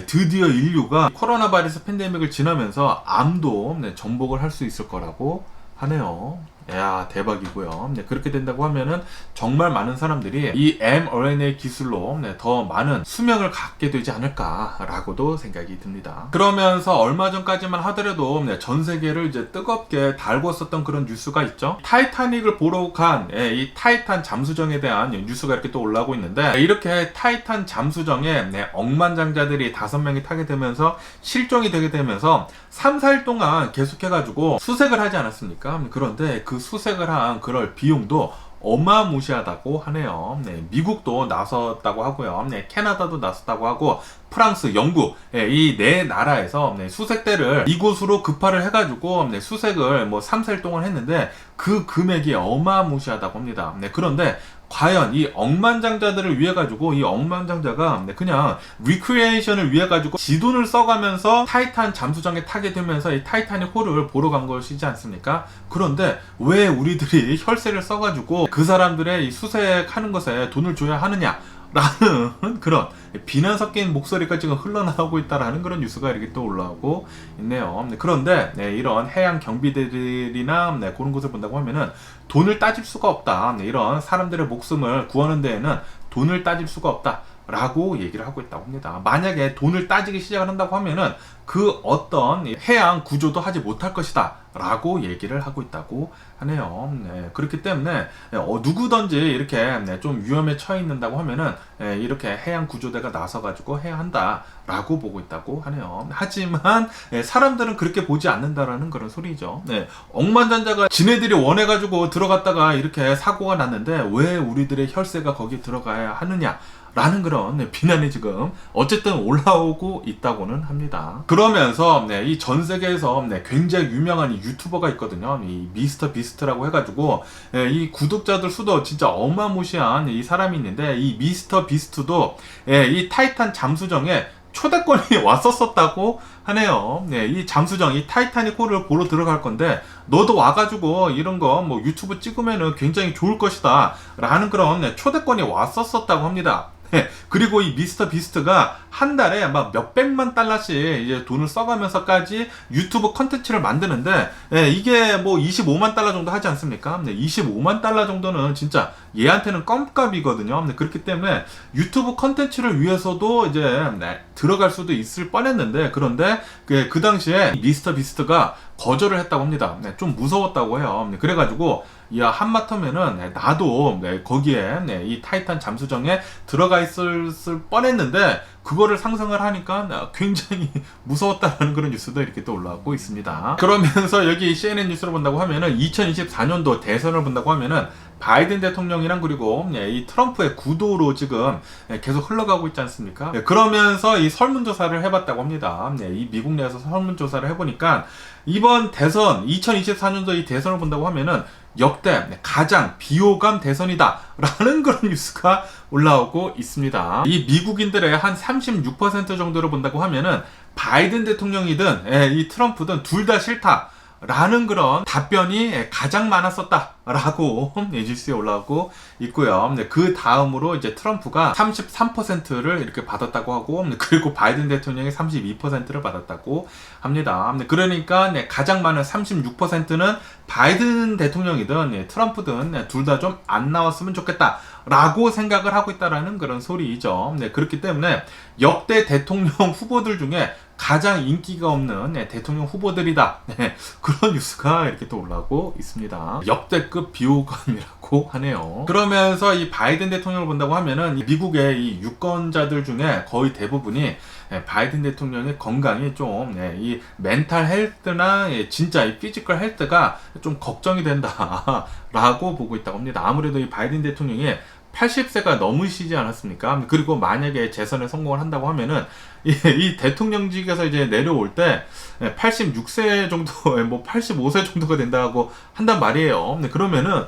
드디어 인류가 코로나 바이러스 팬데믹을 지나면서 암도 정복을 할 수 있을 거라고 하네요. 야, 대박이고요. 그렇게 된다고 하면은 정말 많은 사람들이 이 mRNA 기술로 더 많은 수명을 갖게 되지 않을까라고도 생각이 듭니다. 그러면서 얼마 전까지만 하더라도 전 세계를 이제 뜨겁게 달궜었던 그런 뉴스가 있죠. 타이타닉을 보러 간 이 타이탄 잠수정에 대한 뉴스가 이렇게 또 올라오고 있는데, 이렇게 타이탄 잠수정에 억만장자들이 5명이 타게 되면서 실종이 되게 되면서 3, 4일 동안 계속해가지고 수색을 하지 않았습니까? 그런데 그 수색을 한 그럴 비용도 어마무시하다고 하네요. 미국도 나섰다고 하고요. 캐나다도 나섰다고 하고, 프랑스, 영국, 이 네 나라에서 수색대를 이곳으로 급파를 해가지고 수색을 뭐 3, 4일 동안 했는데 그 금액이 어마무시하다고 합니다. 그런데 과연 이 억만장자들을 위해 가지고 이 억만장자가 그냥 리크리에이션을 위해 가지고 지돈을 써가면서 타이탄 잠수정에 타게 되면서 이 타이타닉 호를 보러 간 것이지 않습니까? 그런데 왜 우리들이 혈세를 써가지고 그 사람들의 이 수색하는 것에 돈을 줘야 하느냐? 라는 그런 비난 섞인 목소리가 지금 흘러나오고 있다라는 그런 뉴스가 이렇게 또 올라오고 있네요. 그런데 이런 해양 경비대들이나 그런 것을 본다고 하면은 돈을 따질 수가 없다. 이런 사람들의 목숨을 구하는 데에는 돈을 따질 수가 없다. 라고 얘기를 하고 있다고 합니다. 만약에 돈을 따지기 시작을 한다고 하면은 그 어떤 해양 구조도 하지 못할 것이다 라고 얘기를 하고 있다고 하네요. 그렇기 때문에 누구든지 이렇게 좀 위험에 처해 있는다고 하면은 이렇게 해양 구조대가 나서가지고 해야 한다 라고 보고 있다고 하네요. 하지만 사람들은 그렇게 보지 않는다라는 그런 소리죠. 억만장자가 지네들이 원해가지고 들어갔다가 이렇게 사고가 났는데 왜 우리들의 혈세가 거기에 들어가야 하느냐 라는 그런 비난이 지금 어쨌든 올라오고 있다고는 합니다. 그러면서 이 전 세계에서 굉장히 유명한 유튜버가 있거든요. 이 미스터 비스트라고 해가지고 이 구독자들 수도 진짜 어마무시한 이 사람이 있는데, 이 미스터 비스트도 이 타이탄 잠수정에 초대권이 왔었다고 하네요. 이 잠수정, 이 타이타닉 호를 보러 들어갈 건데 너도 와가지고 이런 거 뭐 유튜브 찍으면은 굉장히 좋을 것이다 라는 그런 초대권이 왔었다고 합니다. 그리고 이 미스터 비스트가 한 달에 막 몇백만 달러씩 이제 돈을 써가면서까지 유튜브 컨텐츠를 만드는데, 이게 뭐 25만 달러 정도 하지 않습니까? 25만 달러 정도는 진짜 얘한테는 껌값이거든요. 그렇기 때문에 유튜브 컨텐츠를 위해서도 이제 들어갈 수도 있을 뻔했는데, 그런데 그 당시에 미스터 비스트가 거절을 했다고 합니다. 좀 무서웠다고 해요. 그래가지고 야, 한마터면은 나도 거기에 이 타이탄 잠수정에 들어가 있을 뻔했는데 그거를 상상을 하니까 굉장히 무서웠다라는 그런 뉴스도 이렇게 또 올라오고 있습니다. 그러면서 여기 CNN 뉴스를 본다고 하면은 2024년도 대선을 본다고 하면은 바이든 대통령이랑 그리고 이 트럼프의 구도로 지금 계속 흘러가고 있지 않습니까? 그러면서 이 설문조사를 해봤다고 합니다. 이 미국 내에서 설문조사를 해보니까 이번 대선 2024년도 이 대선을 본다고 하면은 역대 가장 비호감 대선이다 라는 그런 뉴스가 올라오고 있습니다. 이 미국인들의 한 36% 정도를 본다고 하면은 바이든 대통령이든 이 트럼프든 둘 다 싫다 라는 그런 답변이 가장 많았었다 라고 뉴스에 올라오고 있고요. 그 다음으로 이제 트럼프가 33%를 이렇게 받았다고 하고, 그리고 바이든 대통령이 32%를 받았다고 합니다. 그러니까 가장 많은 36%는 바이든 대통령이든 트럼프든 둘 다 좀 안 나왔으면 좋겠다 라고 생각을 하고 있다라는 그런 소리이죠. 그렇기 때문에 역대 대통령 후보들 중에 가장 인기가 없는 대통령 후보들이다. 그런 뉴스가 이렇게 또 올라오고 있습니다. 역대급 비호감이라고 하네요. 그러면서 이 바이든 대통령을 본다고 하면은 미국의 이 유권자들 중에 거의 대부분이 바이든 대통령의 건강이 좀 이 멘탈 헬스나 진짜 이 피지컬 헬스가 좀 걱정이 된다 라고 보고 있다고 합니다. 아무래도 이 바이든 대통령이 80세가 넘으시지 않았습니까? 그리고 만약에 재선에 성공을 한다고 하면은 이 대통령직에서 이제 내려올 때 86세 정도, 뭐 85세 정도가 된다고 한단 말이에요. 그러면은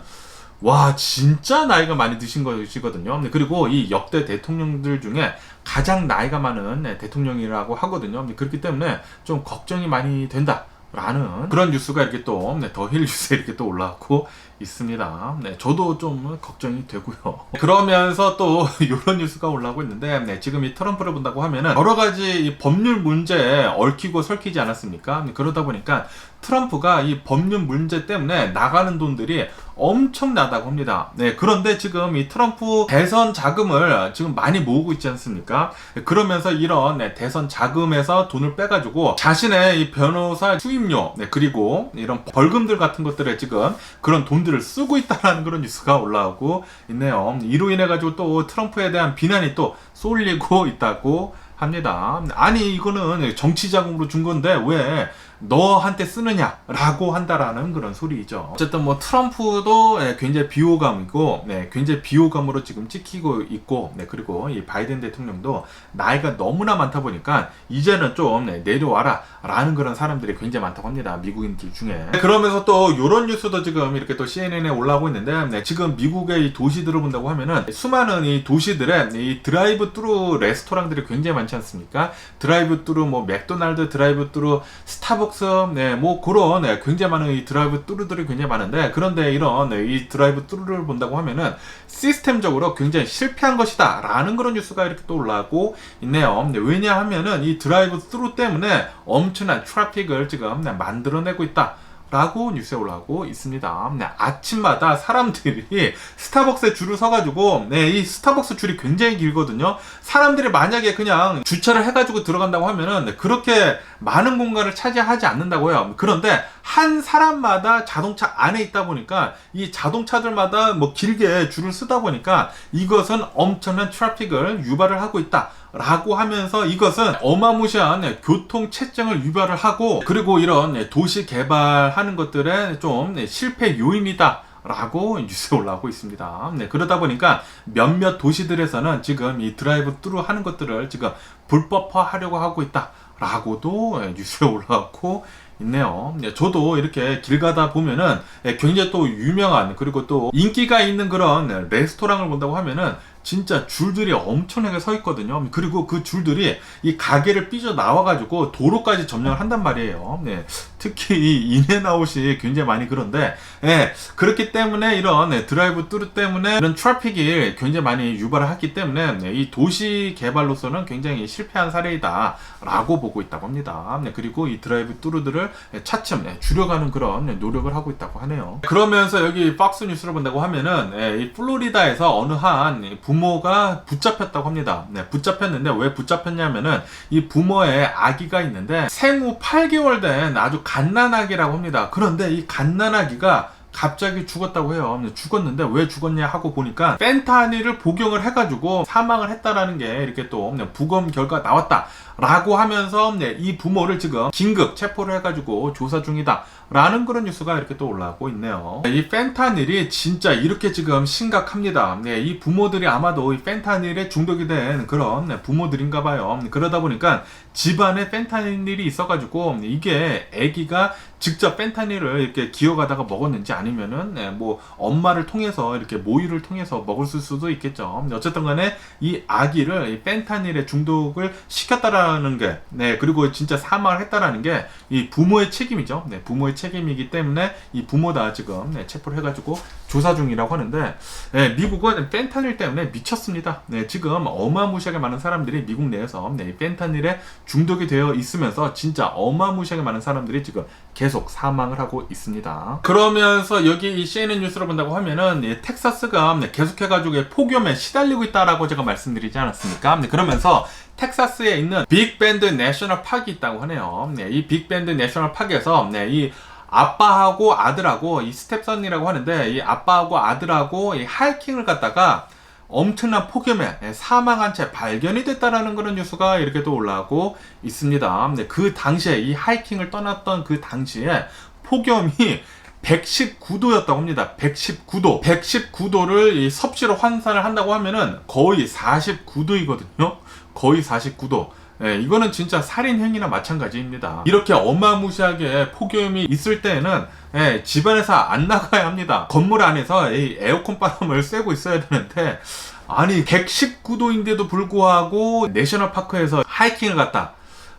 와, 진짜 나이가 많이 드신 것이거든요. 그리고 이 역대 대통령들 중에 가장 나이가 많은 대통령이라고 하거든요. 그렇기 때문에 좀 걱정이 많이 된다 라는 그런 뉴스가 이렇게 또 더힐 뉴스에 이렇게 또 올라오고 있습니다. 저도 좀 걱정이 되고요. 그러면서 또 이런 뉴스가 올라오고 있는데, 지금 이 트럼프를 본다고 하면은 여러 가지 이 법률 문제에 얽히고 설키지 않았습니까? 그러다 보니까 트럼프가 이 법률 문제 때문에 나가는 돈들이 엄청나다고 합니다. 그런데 지금 이 트럼프 대선 자금을 지금 많이 모으고 있지 않습니까? 그러면서 이런 대선 자금에서 돈을 빼가지고 자신의 이 변호사 수임료, 그리고 이런 벌금들 같은 것들에 지금 그런 돈들을 쓰고 있다는 그런 뉴스가 올라오고 있네요. 이로 인해 가지고 또 트럼프에 대한 비난이 또 쏠리고 있다고 합니다. 아니, 이거는 정치 자금으로 준 건데 왜 너한테 쓰느냐라고 한다라는 그런 소리이죠. 어쨌든 뭐 트럼프도 굉장히 비호감이고, 굉장히 비호감으로 지금 찍히고 있고, 그리고 이 바이든 대통령도 나이가 너무나 많다 보니까 이제는 좀 내려와라 라는 그런 사람들이 굉장히 많다고 합니다. 미국인들 중에. 그러면서 또 이런 뉴스도 지금 이렇게 또 CNN에 올라오고 있는데, 지금 미국의 이 도시들을 본다고 하면은 수많은 이 도시들의 이 드라이브 뚜루 레스토랑들이 굉장히 많지 않습니까? 드라이브 뚜루 뭐 맥도날드, 드라이브 뚜루 스타벅스, 뭐 그런 굉장히 많은 이 드라이브 뚜루들이 굉장히 많은데, 그런데 이런 이 드라이브 뚜루를 본다고 하면은 시스템적으로 굉장히 실패한 것이다 라는 그런 뉴스가 이렇게 또 올라오고 있네요. 왜냐하면은 이 드라이브 뚜루 때문에 엄청난 트래픽을 지금 만들어내고 있다 라고 뉴스에 올라오고 있습니다. 아침마다 사람들이 스타벅스에 줄을 서가지고, 이 스타벅스 줄이 굉장히 길거든요. 사람들이 만약에 그냥 주차를 해가지고 들어간다고 하면은 그렇게 많은 공간을 차지하지 않는다고요. 그런데 한 사람마다 자동차 안에 있다 보니까 이 자동차들마다 뭐 길게 줄을 쓰다 보니까 이것은 엄청난 트래픽을 유발을 하고 있다 라고 하면서 이것은 어마무시한 교통 체증을 유발을 하고, 그리고 이런 도시 개발하는 것들의 좀 실패 요인이다 라고 뉴스에 올라오고 있습니다. 그러다 보니까 몇몇 도시들에서는 지금 이 드라이브 뚜루 하는 것들을 지금 불법화하려고 하고 있다 라고도 뉴스에 올라오고 있네요. 저도 이렇게 길 가다 보면은 굉장히 또 유명한, 그리고 또 인기가 있는 그런 레스토랑을 본다고 하면은 진짜 줄들이 엄청나게 서 있거든요. 그리고 그 줄들이 이 가게를 삐져 나와가지고 도로까지 점령을 한단 말이에요. 특히 이 인앤아웃이 굉장히 많이 그런데, 그렇기 때문에 이런 드라이브 뚜루 때문에 이런 트래픽이 굉장히 많이 유발을 했기 때문에 이 도시 개발로서는 굉장히 실패한 사례이다 라고 보고 있다고 합니다. 그리고 이 드라이브 뚜루들을 차츰 줄여가는 그런 노력을 하고 있다고 하네요. 그러면서 여기 박스 뉴스를 본다고 하면은 이 플로리다에서 어느 한 부모가 붙잡혔다고 합니다. 붙잡혔는데 왜 붙잡혔냐면은 이 부모의 아기가 있는데 생후 8개월 된 아주 갓난아기라고 합니다. 그런데 이 갓난아기가 갑자기 죽었다고 해요. 죽었는데 왜 죽었냐 하고 보니까 펜타닐을 복용을 해가지고 사망을 했다라는 게 이렇게 또 부검 결과 나왔다 라고 하면서 이 부모를 지금 긴급 체포를 해가지고 조사 중이다 라는 그런 뉴스가 이렇게 또 올라오고 있네요. 이 펜타닐이 진짜 이렇게 지금 심각합니다. 이 부모들이 아마도 이 펜타닐에 중독이 된 그런 부모들인가 봐요. 그러다 보니까 집안에 펜타닐이 있어가지고 이게 아기가 직접 펜타닐을 이렇게 기어가다가 먹었는지 아니면은 뭐 엄마를 통해서 이렇게 모유를 통해서 먹을 수도 있겠죠. 어쨌든 간에 이 아기를 이 펜타닐에 중독을 시켰다라는 게, 그리고 진짜 사망을 했다라는 게 이 부모의 책임이죠. 부모의 책임이기 때문에 이 부모다 지금 체포를 해가지고 조사 중이라고 하는데, 미국은 펜타닐 때문에 미쳤습니다. 지금 어마무시하게 많은 사람들이 미국 내에서 펜타닐에 중독이 되어 있으면서 진짜 어마무시하게 많은 사람들이 지금 계속 사망을 하고 있습니다. 그러면서 여기 이 CNN 뉴스를 본다고 하면은 텍사스가 계속해가지고 폭염에 시달리고 있다라고 제가 말씀드리지 않았습니까? 그러면서 텍사스에 있는 빅밴드 내셔널 파크가 있다고 하네요. 이 빅밴드 내셔널 파크에서 이 아빠하고 아들하고 이 스텝선이라고 하는데, 이 아빠하고 아들하고 이 하이킹을 갔다가 엄청난 폭염에 사망한 채 발견이 됐다라는 그런 뉴스가 이렇게 또 올라오고 있습니다. 그 당시에 이 하이킹을 떠났던 그 당시에 폭염이 119도였다고 합니다. 119도. 119도를 이 섭씨로 환산을 한다고 하면은 거의 49도이거든요. 거의 49도. 예, 이거는 진짜 살인행위나 마찬가지입니다. 이렇게 어마무시하게 폭염이 있을 때에는 예, 집안에서 안 나가야 합니다. 건물 안에서 이 에어컨 바람을 쐬고 있어야 되는데, 아니 119도인데도 불구하고 내셔널파크에서 하이킹을 갔다.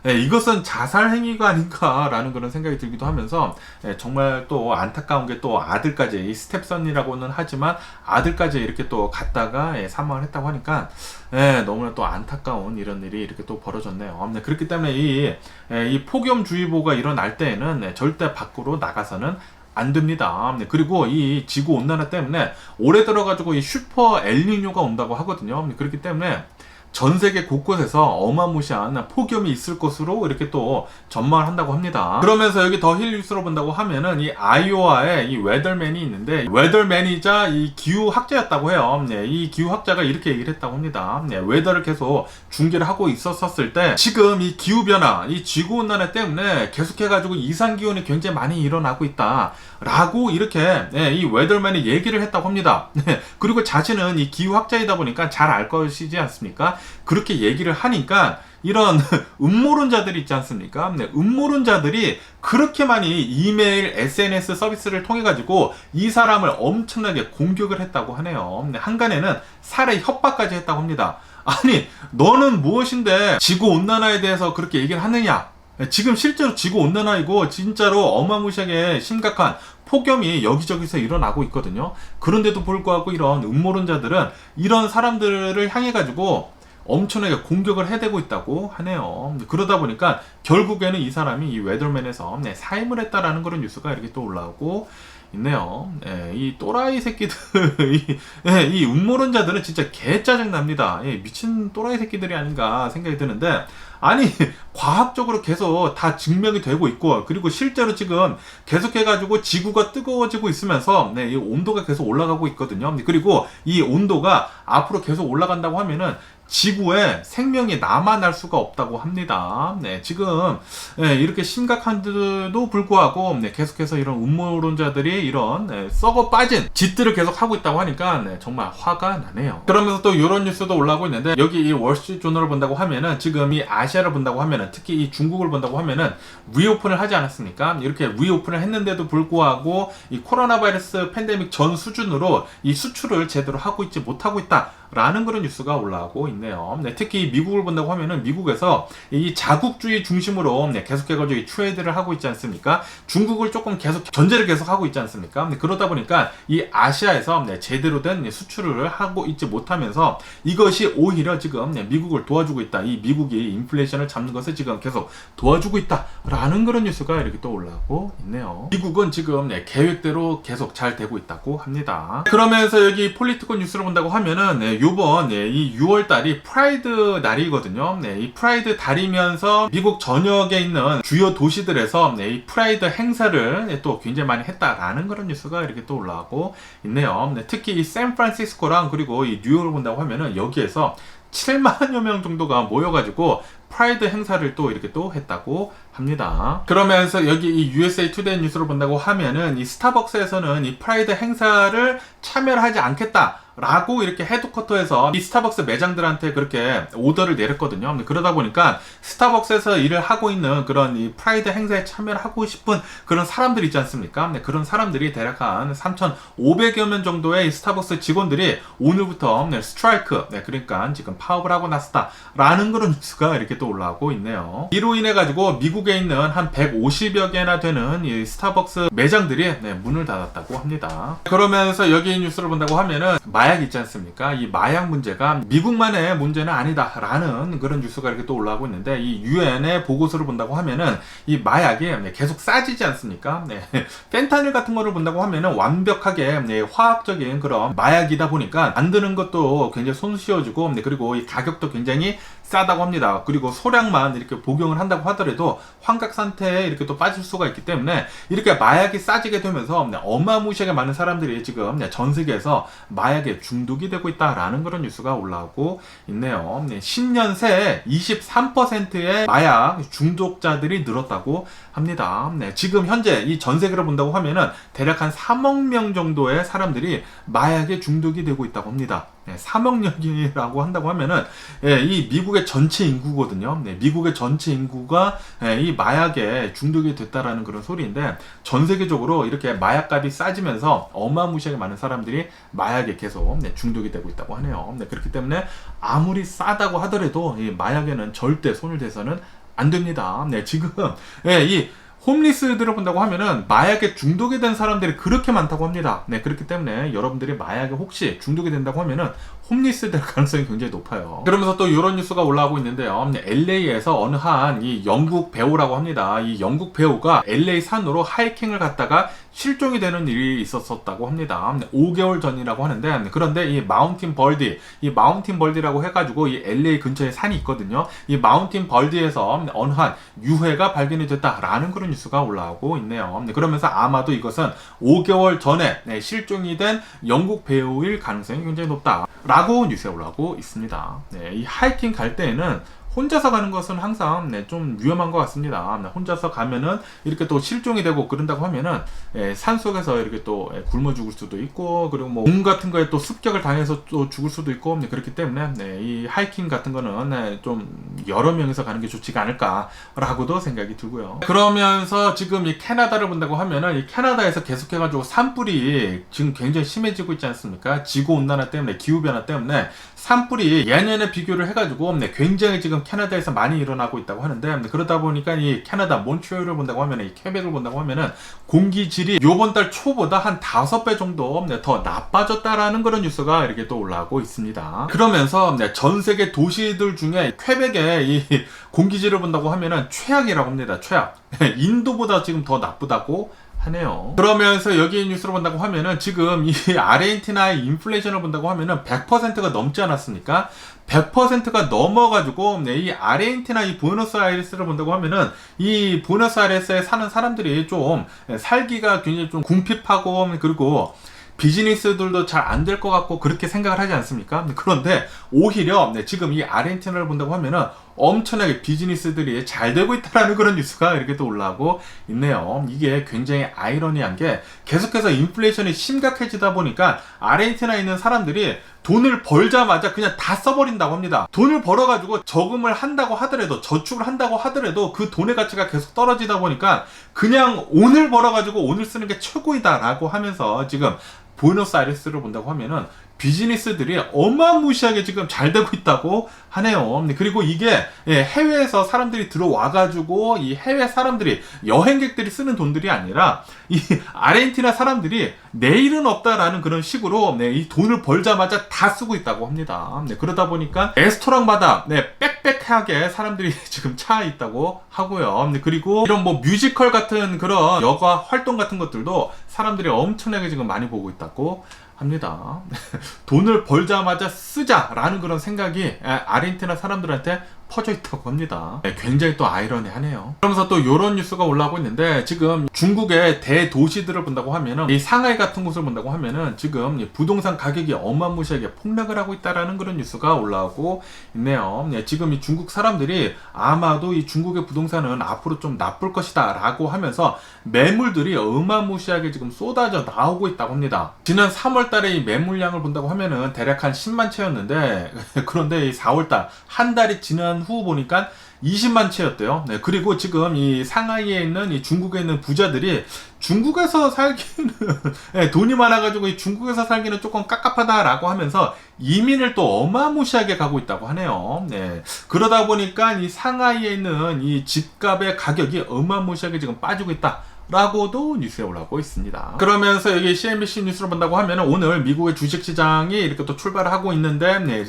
예, 이것은 자살 행위가 아닌가라는 그런 생각이 들기도 하면서 예, 정말 또 안타까운 게 또 아들까지, 이 스텝선이라고는 하지만 아들까지 이렇게 또 갔다가 예, 사망을 했다고 하니까 예, 너무나 또 안타까운 이런 일이 이렇게 또 벌어졌네요. 네, 그렇기 때문에 이 폭염주의보가 일어날 때에는 네, 절대 밖으로 나가서는 안 됩니다. 네, 그리고 이 지구 온난화 때문에 올해 들어가지고 이 슈퍼 엘니뇨가 온다고 하거든요. 네, 그렇기 때문에 전 세계 곳곳에서 어마무시한 폭염이 있을 것으로 이렇게 또 전망을 한다고 합니다. 그러면서 여기 더 힐 뉴스로 본다고 하면은 이 아이오와에 이 웨더맨이 있는데, 웨더맨이자 이 기후학자였다고 해요. 네, 이 기후학자가 이렇게 얘기를 했다고 합니다. 네, 웨더를 계속 중계를 하고 있었을 때 지금 이 기후변화, 이 지구온난화 때문에 계속해가지고 이상기온이 굉장히 많이 일어나고 있다 라고 이렇게 네, 이 웨더맨이 얘기를 했다고 합니다. 네, 그리고 자신은 이 기후학자이다 보니까 잘 알 것이지 않습니까? 그렇게 얘기를 하니까 이런 음모론자들이 있지 않습니까? 네, 음모론자들이 그렇게 많이 이메일, SNS 서비스를 통해 가지고 이 사람을 엄청나게 공격을 했다고 하네요. 네, 한간에는 살해 협박까지 했다고 합니다. 아니, 너는 무엇인데 지구온난화에 대해서 그렇게 얘기를 하느냐? 지금 실제로 지구온난화이고 진짜로 어마무시하게 심각한 폭염이 여기저기서 일어나고 있거든요. 그런데도 불구하고 이런 음모론자들은 이런 사람들을 향해 가지고 엄청나게 공격을 해대고 있다고 하네요. 그러다 보니까 결국에는 이 사람이 이 웨더맨에서 네, 사임을 했다라는 그런 뉴스가 이렇게 또 올라오고 있네요. 네, 이 또라이 새끼들, 이 음모론자들은 진짜 개 짜증납니다. 미친 또라이 새끼들이 아닌가 생각이 드는데, 아니 과학적으로 계속 다 증명이 되고 있고, 그리고 실제로 지금 계속해가지고 지구가 뜨거워지고 있으면서 네, 이 온도가 계속 올라가고 있거든요. 그리고 이 온도가 앞으로 계속 올라간다고 하면은 지구에 생명이 남아날 수가 없다고 합니다. 네, 지금 네, 이렇게 심각한데도 불구하고 네, 계속해서 이런 음모론자들이 이런 네, 썩어 빠진 짓들을 계속 하고 있다고 하니까 네, 정말 화가 나네요. 그러면서 또 이런 뉴스도 올라오고 있는데, 여기 이 월스트리트조널을 본다고 하면은 지금 이 아시아를 본다고 하면은, 특히 이 중국을 본다고 하면은 리오픈을 하지 않았습니까? 이렇게 리오픈을 했는데도 불구하고 이 코로나 바이러스 팬데믹 전 수준으로 이 수출을 제대로 하고 있지 못하고 있다 라는 그런 뉴스가 올라오고 있네요. 네, 특히 미국을 본다고 하면은 미국에서 이 자국주의 중심으로 네, 계속해가지고 이 트레이드를 하고 있지 않습니까? 중국을 조금 계속 견제를 계속 하고 있지 않습니까? 네, 그러다 보니까 이 아시아에서 네, 제대로 된 수출을 하고 있지 못하면서 이것이 오히려 지금 네, 미국을 도와주고 있다. 이 미국이 인플레이션을 잡는 것을 지금 계속 도와주고 있다라는 그런 뉴스가 이렇게 또 올라오고 있네요. 미국은 지금 네, 계획대로 계속 잘 되고 있다고 합니다. 그러면서 여기 폴리티코 뉴스를 본다고 하면은 네, 요번 이 6월달이 프라이드 날이거든요. 네, 이 프라이드 달이면서 미국 전역에 있는 주요 도시들에서 네, 이 프라이드 행사를 네, 또 굉장히 많이 했다라는 그런 뉴스가 이렇게 또 올라오고 있네요. 네, 특히 이 샌프란시스코랑 그리고 이 뉴욕을 본다고 하면은 여기에서 7만여 명 정도가 모여가지고 프라이드 행사를 또 이렇게 또 했다고 합니다. 그러면서 여기 이 USA 투데이 뉴스를 본다고 하면은 이 스타벅스에서는 이 프라이드 행사를 참여를 하지 않겠다 라고 이렇게 헤드쿼터에서 이 스타벅스 매장들한테 그렇게 오더를 내렸거든요. 그러다 보니까 스타벅스에서 일을 하고 있는 그런 이 프라이드 행사에 참여를 하고 싶은 그런 사람들 있지 않습니까? 네, 그런 사람들이 대략 한 3,500여 명 정도의 스타벅스 직원들이 오늘부터 네, 스트라이크, 네, 그러니까 지금 파업을 하고 났다라는 그런 뉴스가 이렇게 또 올라오고 있네요. 이로 인해 가지고 미국에 있는 한 150여 개나 되는 이 스타벅스 매장들이 네, 문을 닫았다고 합니다. 그러면서 여기 뉴스를 본다고 하면은 마약 있지 않습니까? 이 마약 문제가 미국만의 문제는 아니다라는 그런 뉴스가 이렇게 또 올라오고 있는데, 이 유엔의 보고서를 본다고 하면은 이 마약이 계속 싸지지 않습니까? 네. 펜타닐 같은 거를 본다고 하면은 완벽하게 네, 화학적인 그런 마약이다 보니까 만드는 것도 굉장히 손쉬워지고 네, 그리고 이 가격도 굉장히 비싸다고 합니다. 그리고 소량만 이렇게 복용을 한다고 하더라도 환각 상태에 이렇게 또 빠질 수가 있기 때문에 이렇게 마약이 싸지게 되면서 어마무시하게 많은 사람들이 지금 전 세계에서 마약에 중독이 되고 있다라는 그런 뉴스가 올라오고 있네요. 10년 새에 23%의 마약 중독자들이 늘었다고 합니다. 지금 현재 이 전 세계로 본다고 하면은 대략 한 3억 명 정도의 사람들이 마약에 중독이 되고 있다고 합니다. 3억 명이라고 한다고 하면은 이 미국의 전체 인구거든요. 미국의 전체 인구가 이 마약에 중독이 됐다라는 그런 소리인데 전 세계적으로 이렇게 마약값이 싸지면서 어마무시하게 많은 사람들이 마약에 계속 중독이 되고 있다고 하네요. 그렇기 때문에 아무리 싸다고 하더라도 이 마약에는 절대 손을 대서는 안 됩니다. 지금 이 홈리스들을 본다고 하면은 마약에 중독이 된 사람들이 그렇게 많다고 합니다. 그렇기 때문에 여러분들이 마약에 혹시 중독이 된다고 하면은 홈리스 될 가능성이 굉장히 높아요. 그러면서 또 이런 뉴스가 올라오고 있는데요. LA에서 어느 한 이 영국 배우라고 합니다. 이 영국 배우가 LA 산으로 하이킹을 갔다가 실종이 되는 일이 있었다고 합니다. 5개월 전이라고 하는데 그런데 이 마운틴 벌디라고 해가지고 이 LA 근처에 산이 있거든요. 이 마운틴 벌디에서 어느 한 유해가 발견이 됐다라는 그런 뉴스가 올라오고 있네요. 그러면서 아마도 이것은 5개월 전에 실종이 된 영국 배우일 가능성이 굉장히 높다라고 뉴스에 올라오고 있습니다. 이 하이킹 갈 때에는 혼자서 가는 것은 항상 좀 위험한 것 같습니다. 혼자서 가면은 이렇게 또 실종이 되고 그런다고 하면은 산속에서 이렇게 또 굶어 죽을 수도 있고 그리고 뭐 곰 같은 거에 또 습격을 당해서 또 죽을 수도 있고 그렇기 때문에 이 하이킹 같은 거는 좀 여러 명이서 가는 게 좋지가 않을까라고도 생각이 들고요. 그러면서 지금 이 캐나다를 본다고 하면은 이 캐나다에서 계속해가지고 산불이 지금 굉장히 심해지고 있지 않습니까? 지구온난화 때문에 기후변화 때문에 산불이 예년에 비교를 해가지고 굉장히 지금 캐나다에서 많이 일어나고 있다고 하는데 그러다 보니까 이 캐나다 몬트리올을 본다고 하면은 이 퀘벡을 본다고 하면은 공기질이 요번 달 초보다 한 5배 정도 더 나빠졌다라는 그런 뉴스가 이렇게 또 올라오고 있습니다. 그러면서 전 세계 도시들 중에 퀘벡의 이 공기질을 본다고 하면은 최악이라고 합니다. 최악. 인도보다 지금 더 나쁘다고 하네요. 그러면서 여기 뉴스를 본다고 하면은 지금 이 아르헨티나의 인플레이션을 본다고 하면은 100%가 넘지 않았습니까? 100%가 넘어가지고 이 아르헨티나 이 부에노스아이레스를 본다고 하면은 이 부에노스아이레스에 사는 사람들이 좀 살기가 굉장히 좀 궁핍하고 그리고 비즈니스들도 잘 안 될 것 같고 그렇게 생각을 하지 않습니까? 그런데 오히려 지금 이 아르헨티나를 본다고 하면은 엄청나게 비즈니스들이 잘 되고 있다라는 그런 뉴스가 이렇게 또 올라오고 있네요. 이게 굉장히 아이러니한 게 계속해서 인플레이션이 심각해지다 보니까 아르헨티나에 있는 사람들이 돈을 벌자마자 그냥 다 써버린다고 합니다. 돈을 벌어가지고 저금을 한다고 하더라도 저축을 한다고 하더라도 그 돈의 가치가 계속 떨어지다 보니까 그냥 오늘 벌어가지고 오늘 쓰는 게 최고이다라고 하면서 지금 부에노스아이레스를 본다고 하면은 비즈니스들이 어마무시하게 지금 잘 되고 있다고 하네요. 그리고 이게 해외에서 사람들이 들어와가지고 이 해외 사람들이 여행객들이 쓰는 돈들이 아니라 이 아르헨티나 사람들이 내일은 없다라는 그런 식으로 이 돈을 벌자마자 다 쓰고 있다고 합니다. 그러다 보니까 레스토랑마다 빽빽하게 사람들이 지금 차 있다고 하고요. 그리고 이런 뭐 뮤지컬 같은 그런 여가 활동 같은 것들도 사람들이 엄청나게 지금 많이 보고 있다고 합니다. 돈을 벌자마자 쓰자라는 그런 생각이 아르헨티나 사람들한테 퍼져 있다고 합니다. 굉장히 또 아이러니하네요. 그러면서 또 이런 뉴스가 올라오고 있는데 지금 중국의 대도시들을 본다고 하면은 이 상하이 같은 곳을 본다고 하면은 지금 부동산 가격이 어마무시하게 폭락을 하고 있다라는 그런 뉴스가 올라오고 있네요. 지금 이 중국 사람들이 아마도 이 중국의 부동산은 앞으로 좀 나쁠 것이다 라고 하면서 매물들이 어마무시하게 지금 쏟아져 나오고 있다고 합니다. 지난 3월 달에 이 매물량을 본다고 하면은 대략 한 10만 채였는데 그런데 이 4월 달 한 달이 지난 후 보니까 20만 채였대요. 그리고 지금 이 상하이에 있는 이 중국에 있는 부자들이 중국에서 살기는 돈이 많아가지고 이 중국에서 살기는 조금 깝깝하다라고 하면서 이민을 또 어마무시하게 가고 있다고 하네요. 그러다 보니까 이 상하이에 있는 이 집값의 가격이 어마무시하게 지금 빠지고 있다. 라고도 뉴스에 올라오고 있습니다. 그러면서 여기 CNBC 뉴스를 본다고 하면 오늘 미국의 주식시장이 이렇게 또 출발을 하고 있는데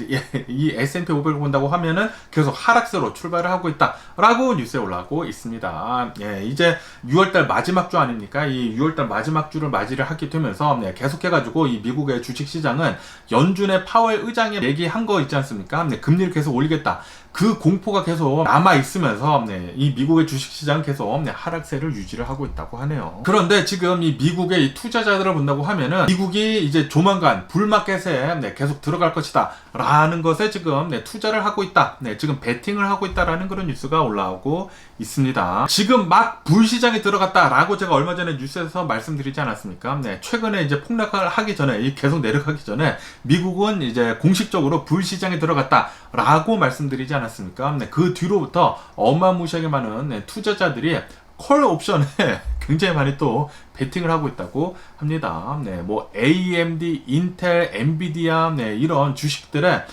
이 S&P 500을 본다고 하면은 계속 하락세로 출발을 하고 있다 라고 뉴스에 올라오고 있습니다. 이제 6월달 마지막 주 아닙니까? 이 6월달 마지막 주를 맞이를 하게 되면서 계속해가지고 이 미국의 주식시장은 연준의 파월 의장이 얘기한 거 있지 않습니까? 금리를 계속 올리겠다. 그 공포가 계속 남아 있으면서 이 미국의 주식시장 계속 하락세를 유지를 하고 있다고 하네요. 그런데 지금 이 미국의 이 투자자들을 본다고 하면은 미국이 이제 조만간 불마켓에 계속 들어갈 것이다 라는 것에 지금 투자를 하고 있다, 지금 베팅을 하고 있다라는 그런 뉴스가 올라오고 있습니다. 지금 막 불시장에 들어갔다라고 제가 얼마 전에 뉴스에서 말씀드리지 않았습니까? 최근에 이제 폭락을 하기 전에, 계속 내려가기 전에 미국은 이제 공식적으로 불시장에 들어갔다라고 말씀드리지 않았습니까? 그 뒤로부터 어마무시하게 많은 투자자들이 콜 옵션에 굉장히 많이 또 베팅을 하고 있다고 합니다. 뭐 AMD, 인텔, 엔비디아 이런 주식들의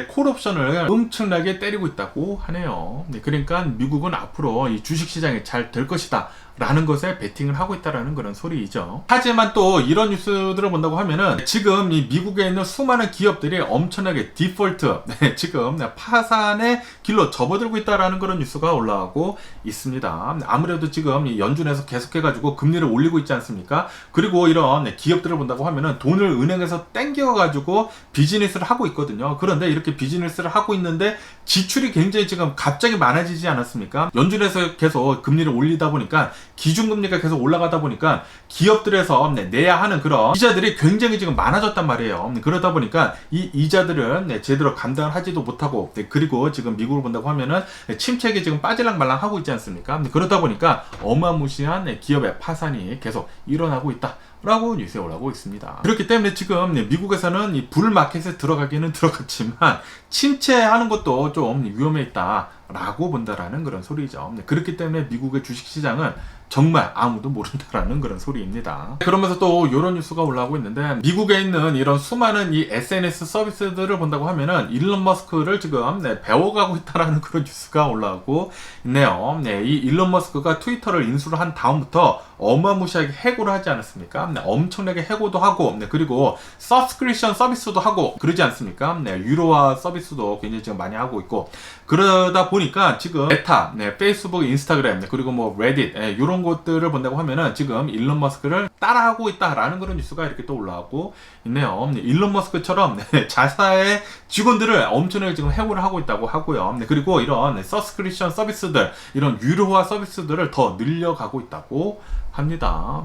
콜 옵션을 엄청나게 때리고 있다고 하네요. 그러니까 미국은 앞으로 이 주식 시장이 잘 될 것이다 라는 것에 베팅을 하고 있다라는 그런 소리이죠. 하지만 또 이런 뉴스들을 본다고 하면은 지금 이 미국에 있는 수많은 기업들이 엄청나게 디폴트, 지금 파산의 길로 접어들고 있다라는 그런 뉴스가 올라오고 있습니다. 아무래도 지금 이 연준에서 계속해가지고 금리를 올리고 있지 않습니까? 그리고 이런 기업들을 본다고 하면은 돈을 은행에서 땡겨가지고 비즈니스를 하고 있거든요. 그런데 이렇게 비즈니스를 하고 있는데 지출이 굉장히 지금 갑자기 많아지지 않았습니까? 연준에서 계속 금리를 올리다 보니까 기준금리가 계속 올라가다 보니까 기업들에서 내야 하는 그런 이자들이 굉장히 지금 많아졌단 말이에요. 그러다 보니까 이 이자들은 제대로 감당을 하지도 못하고, 그리고 지금 미국을 본다고 하면은 침체기 지금 빠질랑 말랑 하고 있지 않습니까? 그러다 보니까 어마무시한 기업의 파산이 계속 일어나고 있다 라고 뉴스에 올라오고 있습니다. 그렇기 때문에 지금 미국에서는 이 불마켓에 들어가기는 들어갔지만 침체하는 것도 좀 위험해 있다 라고 본다라는 그런 소리죠. 그렇기 때문에 미국의 주식시장은 정말 아무도 모른다라는 그런 소리입니다. 그러면서 또 이런 뉴스가 올라오고 있는데, 미국에 있는 이런 수많은 이 SNS 서비스들을 본다고 하면은 일론 머스크를 지금 배워가고 있다라는 그런 뉴스가 올라오고 있네요. 이 일론 머스크가 트위터를 인수를 한 다음부터 어마무시하게 해고를 하지 않았습니까? 엄청나게 해고도 하고, 그리고 서브스크립션 서비스도 하고 그러지 않습니까? 유료화 서비스도 굉장히 지금 많이 하고 있고, 그러다 보니까 지금 메타, 페이스북, 인스타그램, 그리고 뭐 레딧, 이런 것들을 본다고 하면은 지금 일론 머스크를 따라하고 있다라는 그런 뉴스가 이렇게 또 올라오고 있네요. 일론 머스크처럼 자사의 직원들을 엄청나게 지금 해고를 하고 있다고 하고요. 그리고 이런 서브스크립션 서비스들, 이런 유료화 서비스들을 더 늘려가고 있다고 합니다.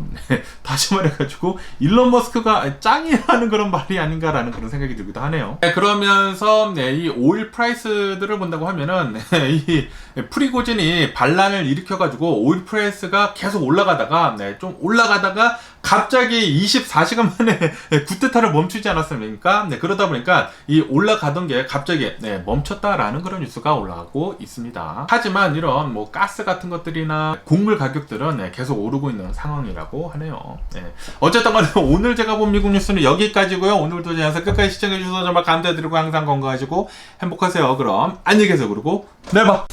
다시 말해가지고 일론 머스크가 짱이라는 그런 말이 아닌가라는 그런 생각이 들기도 하네요. 그러면서 이 오일 프라이스들을 본다고 하면은 이 프리고진이 반란을 일으켜가지고 오일 프라이스가 계속 올라가다가 좀 올라가다가 갑자기 24시간 만에 구테타를 멈추지 않았습니까? 그러다 보니까 이 올라가던 게 갑자기 멈췄다라는 그런 뉴스가 올라오고 있습니다. 하지만 이런 뭐 가스 같은 것들이나 곡물 가격들은 계속 오르고 있는 상황이라고 하네요. 어쨌든 간에 오늘 제가 본 미국 뉴스는 여기까지고요. 오늘도 제 영상 끝까지 시청해 주셔서 정말 감사드리고 항상 건강하시고 행복하세요. 그럼 안녕히 계세요. 그리고 내일 봐.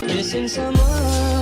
Missing someone